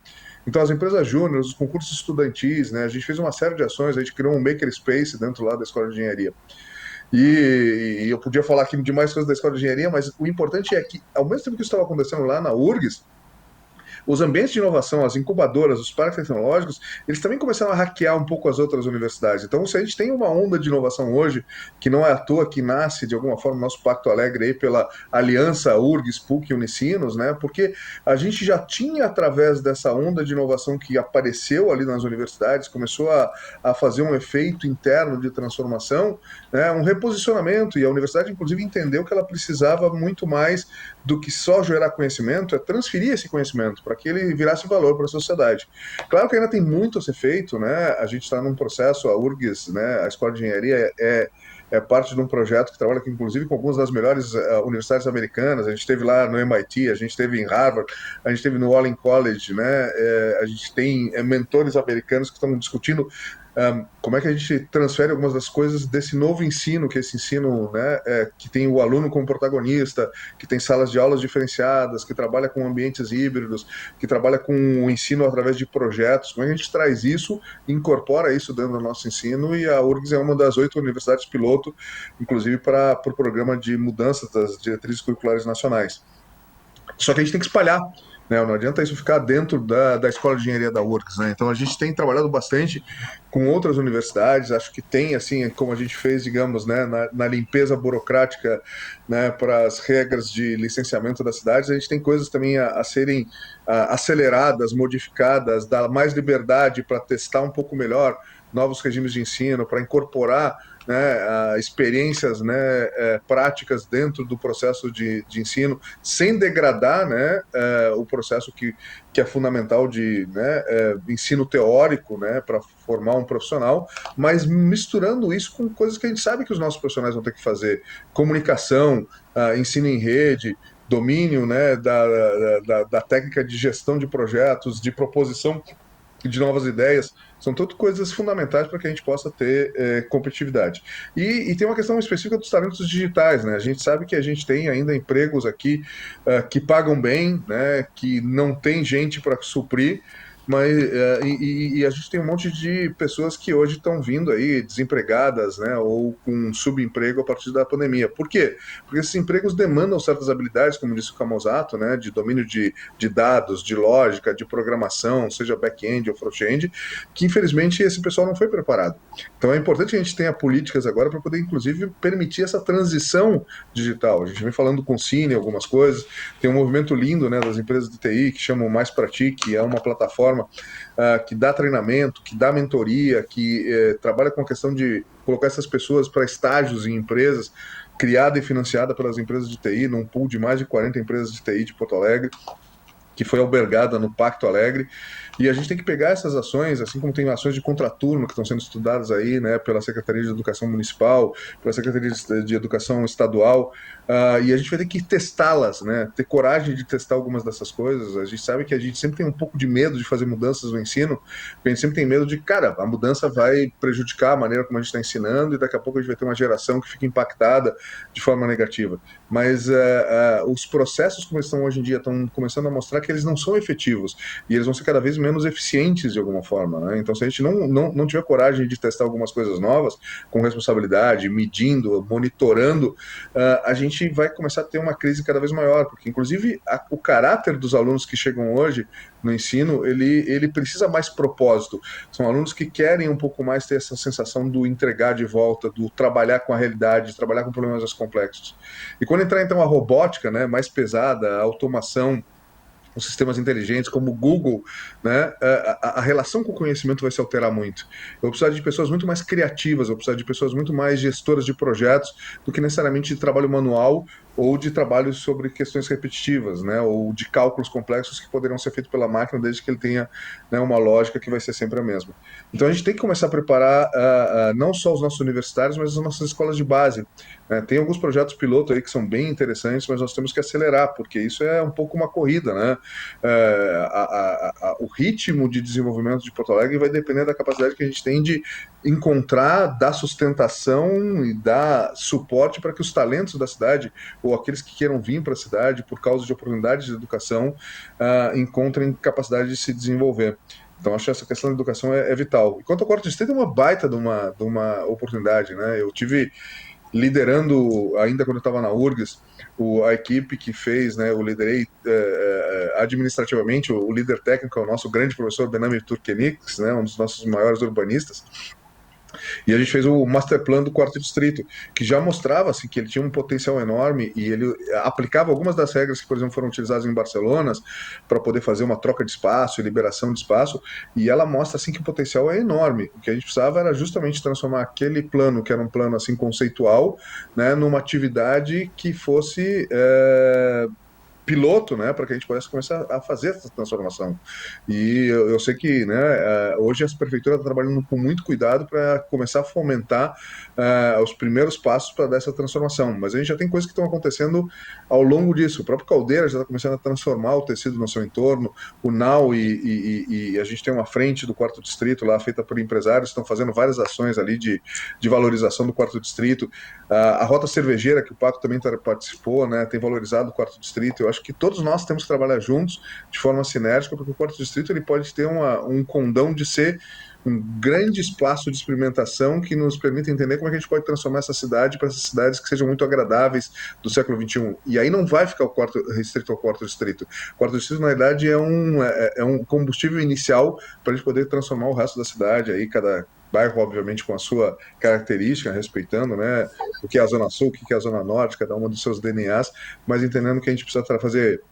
Então, as empresas júniores, os concursos estudantis, né, a gente fez uma série de ações, a gente criou um makerspace dentro lá da Escola de Engenharia. E eu podia falar aqui de mais coisas da Escola de Engenharia, mas o importante é que, ao mesmo tempo que isso estava acontecendo lá na URGS, os ambientes de inovação, as incubadoras, os parques tecnológicos, eles também começaram a hackear um pouco as outras universidades. Então, se a gente tem uma onda de inovação hoje, que não é à toa que nasce, de alguma forma, o nosso Pacto Alegre aí pela aliança URGS, PUC e Unicinos, né? Porque a gente já tinha, através dessa onda de inovação que apareceu ali nas universidades, começou a fazer um efeito interno de transformação, né? Um reposicionamento, e a universidade, inclusive, entendeu que ela precisava muito mais do que só gerar conhecimento, é transferir esse conhecimento para que ele virasse valor para a sociedade. Claro que ainda tem muito a ser feito, né? A gente está num processo, a URGS, né, a Escola de Engenharia é parte de um projeto que trabalha, inclusive, com algumas das melhores universidades americanas. A gente esteve lá no MIT, a gente esteve em Harvard, a gente esteve no Wallen College, né? A gente tem mentores americanos que estão discutindo como é que a gente transfere algumas das coisas desse novo ensino, que é esse ensino, né, que tem o aluno como protagonista, que tem salas de aulas diferenciadas, que trabalha com ambientes híbridos, que trabalha com o ensino através de projetos. Como é que a gente traz isso, incorpora isso dentro do nosso ensino, e a URGS é uma das 8 universidades piloto, inclusive para o programa de mudança das diretrizes curriculares nacionais. Só que a gente tem que espalhar né? Não adianta isso ficar dentro da Escola de Engenharia da URGS, né? Então a gente tem trabalhado bastante com outras universidades, acho que tem, assim, como a gente fez, digamos, né, na limpeza burocrática, né, para as regras de licenciamento das cidades, a gente tem coisas também a serem aceleradas, modificadas, dar mais liberdade para testar um pouco melhor novos regimes de ensino, para incorporar, né, experiências, né, práticas dentro do processo de ensino, sem degradar, né, o processo que é fundamental de, né, ensino teórico, né, para formar um profissional, mas misturando isso com coisas que a gente sabe que os nossos profissionais vão ter que fazer: comunicação, ensino em rede, domínio, né, da técnica de gestão de projetos, de proposição de novas ideias, são tudo coisas fundamentais para que a gente possa ter competitividade. E tem uma questão específica dos talentos digitais, né? A gente sabe que a gente tem ainda empregos aqui que pagam bem, né? Que não tem gente para suprir, mas e a gente tem um monte de pessoas que hoje estão vindo aí desempregadas, né? Ou com subemprego a partir da pandemia. Por quê? Porque esses empregos demandam certas habilidades, como disse o Camozato, né? De domínio de dados, de lógica, de programação, seja back-end ou front-end, que infelizmente esse pessoal não foi preparado. Então é importante que a gente tenha políticas agora para poder, inclusive, permitir essa transição digital. A gente vem falando com o Cine algumas coisas, tem um movimento lindo, né, das empresas de TI que chamam Mais Pra Ti, que é uma plataforma que dá treinamento, que dá mentoria, que trabalha com a questão de colocar essas pessoas para estágios em empresas, criada e financiada pelas empresas de TI, num pool de mais de 40 empresas de TI de Porto Alegre, que foi albergada no Pacto Alegre. E a gente tem que pegar essas ações, assim como tem ações de contraturno que estão sendo estudadas aí, né, pela Secretaria de Educação Municipal, pela Secretaria de Educação Estadual, e a gente vai ter que testá-las, né, ter coragem de testar algumas dessas coisas. A gente sabe que a gente sempre tem um pouco de medo de fazer mudanças no ensino, porque a gente sempre tem medo de, cara, a mudança vai prejudicar a maneira como a gente está ensinando e daqui a pouco a gente vai ter uma geração que fica impactada de forma negativa. Mas os processos como eles estão hoje em dia estão começando a mostrar que eles não são efetivos e eles vão ser cada vez menos eficientes de alguma forma, né? Então, se a gente não tiver coragem de testar algumas coisas novas, com responsabilidade, medindo, monitorando, a gente vai começar a ter uma crise cada vez maior, porque, inclusive, o caráter dos alunos que chegam hoje no ensino, ele precisa mais propósito. São alunos que querem um pouco mais ter essa sensação do entregar de volta, do trabalhar com a realidade, de trabalhar com problemas mais complexos. E quando entrar, então, a robótica, né, mais pesada, a automação, os sistemas inteligentes, como o Google, né, a relação com o conhecimento vai se alterar muito. Eu vou precisar de pessoas muito mais criativas, eu vou precisar de pessoas muito mais gestoras de projetos do que necessariamente de trabalho manual ou de trabalho sobre questões repetitivas, né, ou de cálculos complexos que poderão ser feitos pela máquina desde que ele tenha, né, uma lógica que vai ser sempre a mesma. Então a gente tem que começar a preparar não só os nossos universitários, mas as nossas escolas de base. Tem alguns projetos piloto aí que são bem interessantes, mas nós temos que acelerar, porque isso é um pouco uma corrida, né? O ritmo de desenvolvimento de Porto Alegre vai depender da capacidade que a gente tem de encontrar, dar sustentação e dar suporte para que os talentos da cidade, ou aqueles que queiram vir para a cidade por causa de oportunidades de educação, encontrem capacidade de se desenvolver. Então, acho que essa questão da educação é vital. Enquanto o Quarto Distrito é uma baita de uma oportunidade, né? Eu tive liderando, ainda quando eu estava na URGS, a equipe que fez, né, eu liderei administrativamente, o líder técnico é o nosso grande professor Benami Turkenix, né, um dos nossos maiores urbanistas, e a gente fez o master plan do Quarto Distrito, que já mostrava assim, que ele tinha um potencial enorme e ele aplicava algumas das regras que, por exemplo, foram utilizadas em Barcelona para poder fazer uma troca de espaço e liberação de espaço, e ela mostra assim, que o potencial é enorme. O que a gente precisava era justamente transformar aquele plano, que era um plano assim, conceitual, né, numa atividade que fosse piloto, né, para que a gente pudesse começar a fazer essa transformação. E eu sei que, né, hoje a prefeitura está trabalhando com muito cuidado para começar a fomentar os primeiros passos para dar essa transformação. Mas a gente já tem coisas que estão acontecendo ao longo disso. O próprio Caldeira já está começando a transformar o tecido no seu entorno. O NAU e a gente tem uma frente do Quarto Distrito lá feita por empresários, estão fazendo várias ações ali de valorização do Quarto Distrito. A Rota Cervejeira, que o Paco também participou, né, tem valorizado o Quarto Distrito. Eu acho acho que todos nós temos que trabalhar juntos, de forma sinérgica, porque o quarto distrito ele pode ter um condão de ser um grande espaço de experimentação que nos permite entender como é que a gente pode transformar essa cidade para essas cidades que sejam muito agradáveis do século XXI. E aí não vai ficar restrito ao quarto distrito. O quarto distrito, na verdade, é um combustível inicial para a gente poder transformar o resto da cidade. Aí cada bairro, obviamente, com a sua característica, respeitando, né, o que é a Zona Sul, o que é a Zona Norte, cada uma dos seus DNAs, mas entendendo que a gente precisa fazer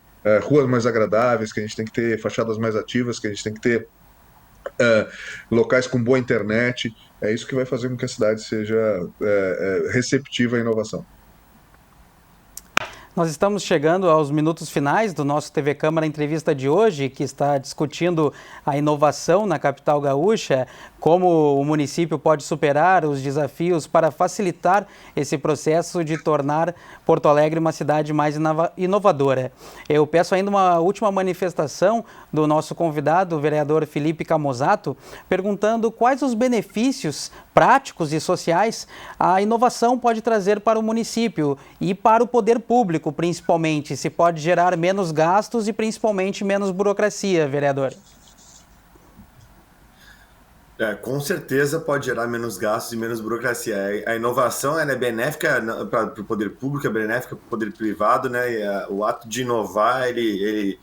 ruas mais agradáveis, que a gente tem que ter fachadas mais ativas, que a gente tem que ter locais com boa internet. É isso que vai fazer com que a cidade seja receptiva à inovação. Nós estamos chegando aos minutos finais do nosso TV Câmara Entrevista de hoje, que está discutindo a inovação na capital gaúcha, como o município pode superar os desafios para facilitar esse processo de tornar Porto Alegre uma cidade mais inovadora. Eu peço ainda uma última manifestação do nosso convidado, o vereador Felipe Camozzato, perguntando quais os benefícios práticos e sociais a inovação pode trazer para o município e para o poder público, principalmente, se pode gerar menos gastos e principalmente menos burocracia, vereador. Com certeza pode gerar menos gastos e menos burocracia. A inovação ela é benéfica para o poder público, é benéfica para o poder privado, né? E o ato de inovar, ele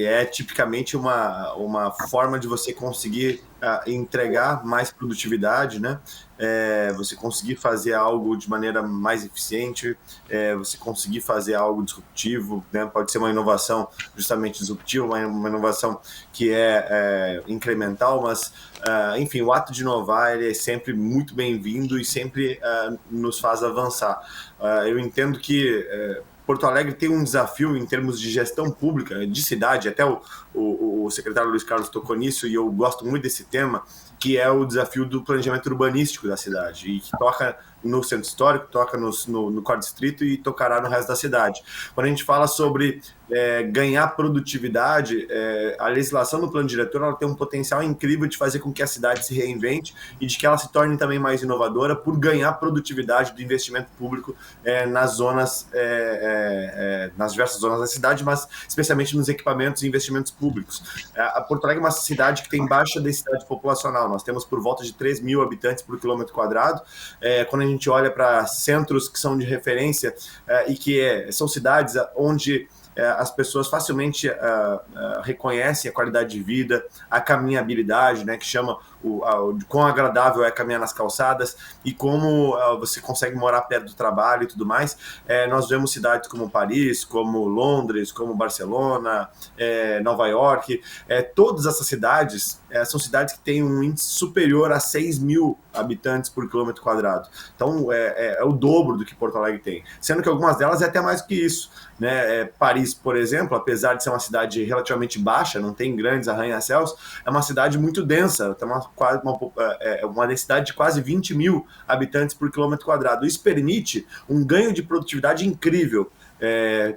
é tipicamente uma forma de você conseguir entregar mais produtividade, né? Você conseguir fazer algo de maneira mais eficiente, você conseguir fazer algo disruptivo, né? Pode ser uma inovação justamente disruptiva, uma inovação que é incremental, mas, enfim, o ato de inovar ele é sempre muito bem-vindo e sempre nos faz avançar. Eu entendo que Porto Alegre tem um desafio em termos de gestão pública, de cidade, até o secretário Luiz Carlos tocou nisso e eu gosto muito desse tema, que é o desafio do planejamento urbanístico da cidade, e que toca no centro histórico, toca no quarto distrito e tocará no resto da cidade. Quando a gente fala sobre ganhar produtividade, a legislação do plano diretor ela tem um potencial incrível de fazer com que a cidade se reinvente e de que ela se torne também mais inovadora por ganhar produtividade do investimento público nas zonas, nas diversas zonas da cidade, mas especialmente nos equipamentos e investimentos públicos. A Porto Alegre é uma cidade que tem baixa densidade populacional. Nós temos por volta de 3 mil habitantes por quilômetro quadrado. Quando a gente olha para centros que são de referência e que são cidades onde as pessoas facilmente reconhecem a qualidade de vida, a caminhabilidade, né, que chama de quão agradável é caminhar nas calçadas e como você consegue morar perto do trabalho e tudo mais. Nós vemos cidades como Paris, como Londres, como Barcelona, Nova York. Todas essas cidades são cidades que têm um índice superior a 6 mil habitantes por quilômetro quadrado. Então, é o dobro do que Porto Alegre tem. Sendo que algumas delas é até mais do que isso, né? Paris, por exemplo, apesar de ser uma cidade relativamente baixa, não tem grandes arranha-céus, é uma cidade muito densa, tem uma densidade de quase 20 mil habitantes por quilômetro quadrado. Isso permite um ganho de produtividade incrível.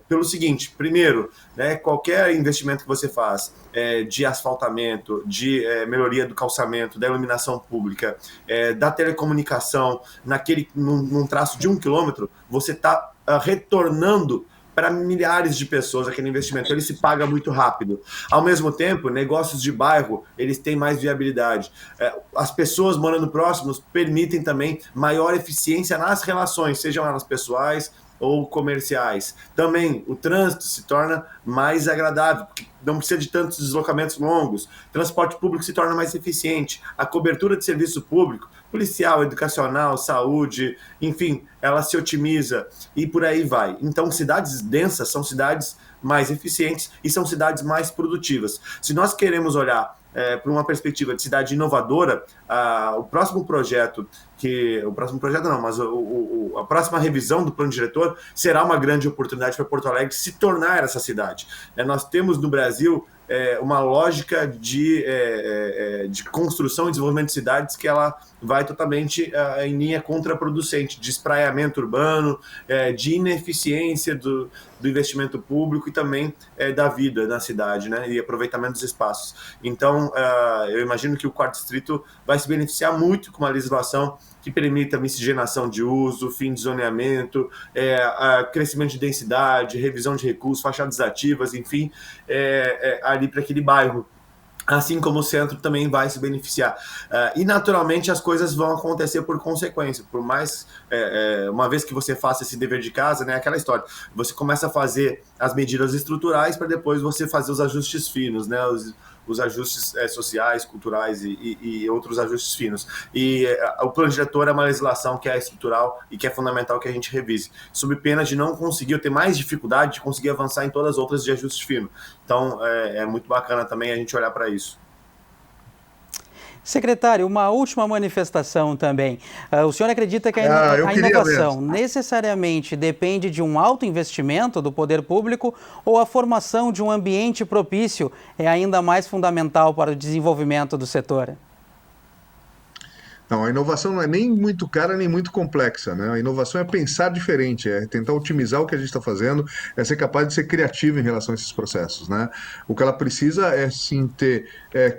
Pelo seguinte, primeiro, né, qualquer investimento que você faz de asfaltamento, de melhoria do calçamento, da iluminação pública, da telecomunicação, num traço de 1 quilômetro, você está retornando para milhares de pessoas aquele investimento, ele se paga muito rápido. Ao mesmo tempo, negócios de bairro, eles têm mais viabilidade. As pessoas morando próximos permitem também maior eficiência nas relações, sejam elas pessoais ou comerciais. Também o trânsito se torna mais agradável, porque não precisa de tantos deslocamentos longos, transporte público se torna mais eficiente, a cobertura de serviço público, policial, educacional, saúde, enfim, ela se otimiza e por aí vai. Então, cidades densas são cidades mais eficientes e são cidades mais produtivas. Se nós queremos olhar para uma perspectiva de cidade inovadora, a próxima revisão do plano diretor será uma grande oportunidade para Porto Alegre se tornar essa cidade. Nós temos no Brasil uma lógica de construção e desenvolvimento de cidades que ela vai totalmente em linha contraproducente, de espraiamento urbano, de ineficiência do investimento público e também da vida na cidade, né, e aproveitamento dos espaços. Então, Então, eu imagino que o Quarto Distrito vai se beneficiar muito com uma legislação que permita miscigenação de uso, fim de zoneamento, crescimento de densidade, revisão de recursos, fachadas ativas, enfim, ali para aquele bairro. Assim como o centro também vai se beneficiar. E, naturalmente, as coisas vão acontecer por consequência. Por mais, uma vez que você faça esse dever de casa, né, aquela história, você começa a fazer as medidas estruturais para depois você fazer os ajustes finos, né, os ajustes sociais, culturais e outros ajustes finos. E o plano diretor é uma legislação que é estrutural e que é fundamental que a gente revise, sob pena de não conseguir, ter mais dificuldade de conseguir avançar em todas as outras de ajuste fino. Então, é muito bacana também a gente olhar para isso. Secretário, uma última manifestação também. O senhor acredita que a inovação necessariamente depende de um alto investimento do poder público ou a formação de um ambiente propício é ainda mais fundamental para o desenvolvimento do setor? Não, a inovação não é nem muito cara, nem muito complexa, né? A inovação é pensar diferente, é tentar otimizar o que a gente está fazendo, é ser capaz de ser criativo em relação a esses processos, né? O que ela precisa é, sim, ter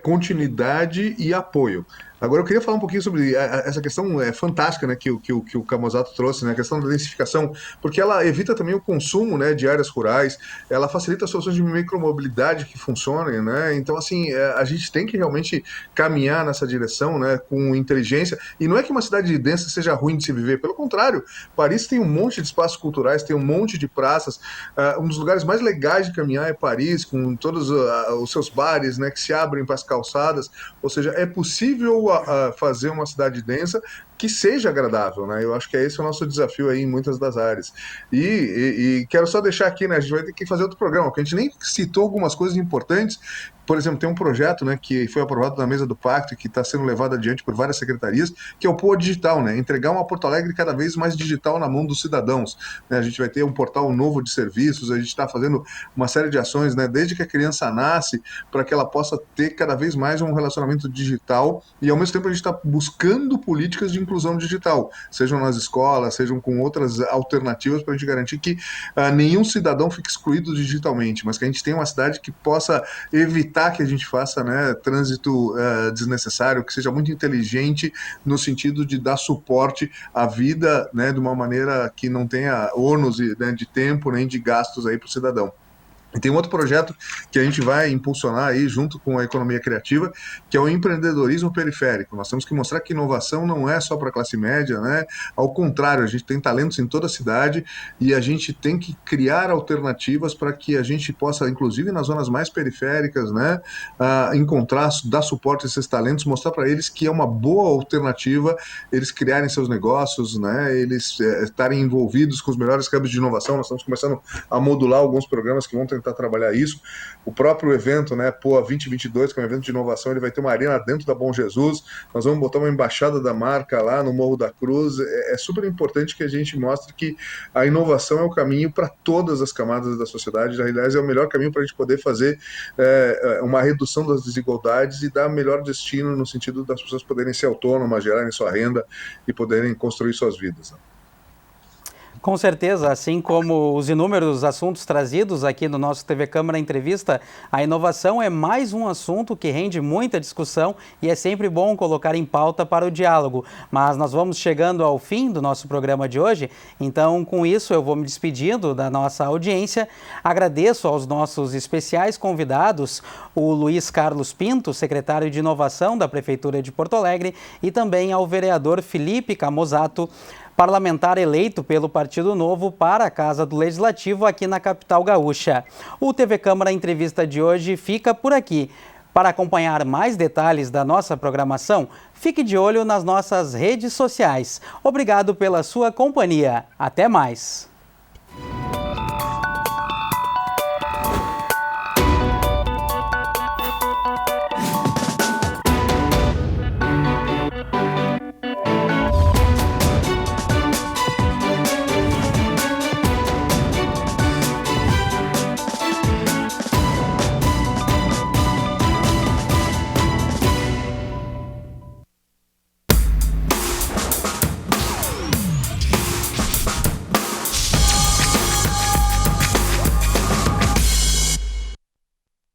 continuidade e apoio. Agora, eu queria falar um pouquinho sobre essa questão fantástica, né, que o Camozzato trouxe, né, a questão da densificação, porque ela evita também o consumo, né, de áreas rurais, ela facilita as soluções de micromobilidade que funcionem, né, então, assim, a gente tem que realmente caminhar nessa direção, né, com inteligência, e não é que uma cidade densa seja ruim de se viver, pelo contrário, Paris tem um monte de espaços culturais, tem um monte de praças, um dos lugares mais legais de caminhar é Paris, com todos os seus bares, né, que se abrem para as calçadas, ou seja, é possível fazer uma cidade densa que seja agradável, né? Eu acho que esse é o nosso desafio aí em muitas das áreas. E quero só deixar aqui, né? A gente vai ter que fazer outro programa, porque a gente nem citou algumas coisas importantes. Por exemplo, tem um projeto, né, que foi aprovado na mesa do Pacto e que está sendo levado adiante por várias secretarias, que é o POA Digital, né? Entregar uma Porto Alegre cada vez mais digital na mão dos cidadãos, né? A gente vai ter um portal novo de serviços, a gente está fazendo uma série de ações, né, desde que a criança nasce, para que ela possa ter cada vez mais um relacionamento digital e, ao mesmo tempo, a gente está buscando políticas de inclusão digital, sejam nas escolas, sejam com outras alternativas para a gente garantir que nenhum cidadão fique excluído digitalmente, mas que a gente tenha uma cidade que possa evitar que a gente faça, né, trânsito desnecessário, que seja muito inteligente no sentido de dar suporte à vida, né, de uma maneira que não tenha ônus, né, de tempo nem de gastos aí para o cidadão. E tem um outro projeto que a gente vai impulsionar aí junto com a economia criativa, que é o empreendedorismo periférico. Nós temos que mostrar que inovação não é só para a classe média, né? Ao contrário, a gente tem talentos em toda a cidade e a gente tem que criar alternativas para que a gente possa, inclusive nas zonas mais periféricas, né, encontrar, dar suporte a esses talentos, mostrar para eles que é uma boa alternativa eles criarem seus negócios, né? Eles estarem envolvidos com os melhores hubs de inovação. Nós estamos começando a modular alguns programas que vão tentar trabalhar isso. O próprio evento, né, POA 2022, que é um evento de inovação, ele vai ter uma arena dentro da Bom Jesus, nós vamos botar uma embaixada da marca lá no Morro da Cruz. É super importante que a gente mostre que a inovação é o caminho para todas as camadas da sociedade, aliás, é o melhor caminho para a gente poder fazer uma redução das desigualdades e dar melhor destino no sentido das pessoas poderem ser autônomas, gerarem sua renda e poderem construir suas vidas, né? Com certeza, assim como os inúmeros assuntos trazidos aqui no nosso TV Câmara Entrevista, a inovação é mais um assunto que rende muita discussão e é sempre bom colocar em pauta para o diálogo. Mas nós vamos chegando ao fim do nosso programa de hoje, então com isso eu vou me despedindo da nossa audiência. Agradeço aos nossos especiais convidados, o Luiz Carlos Pinto, secretário de Inovação da Prefeitura de Porto Alegre, e também ao vereador Felipe Camozzato, parlamentar eleito pelo Partido Novo para a Casa do Legislativo aqui na capital gaúcha. O TV Câmara Entrevista de hoje fica por aqui. Para acompanhar mais detalhes da nossa programação, fique de olho nas nossas redes sociais. Obrigado pela sua companhia. Até mais!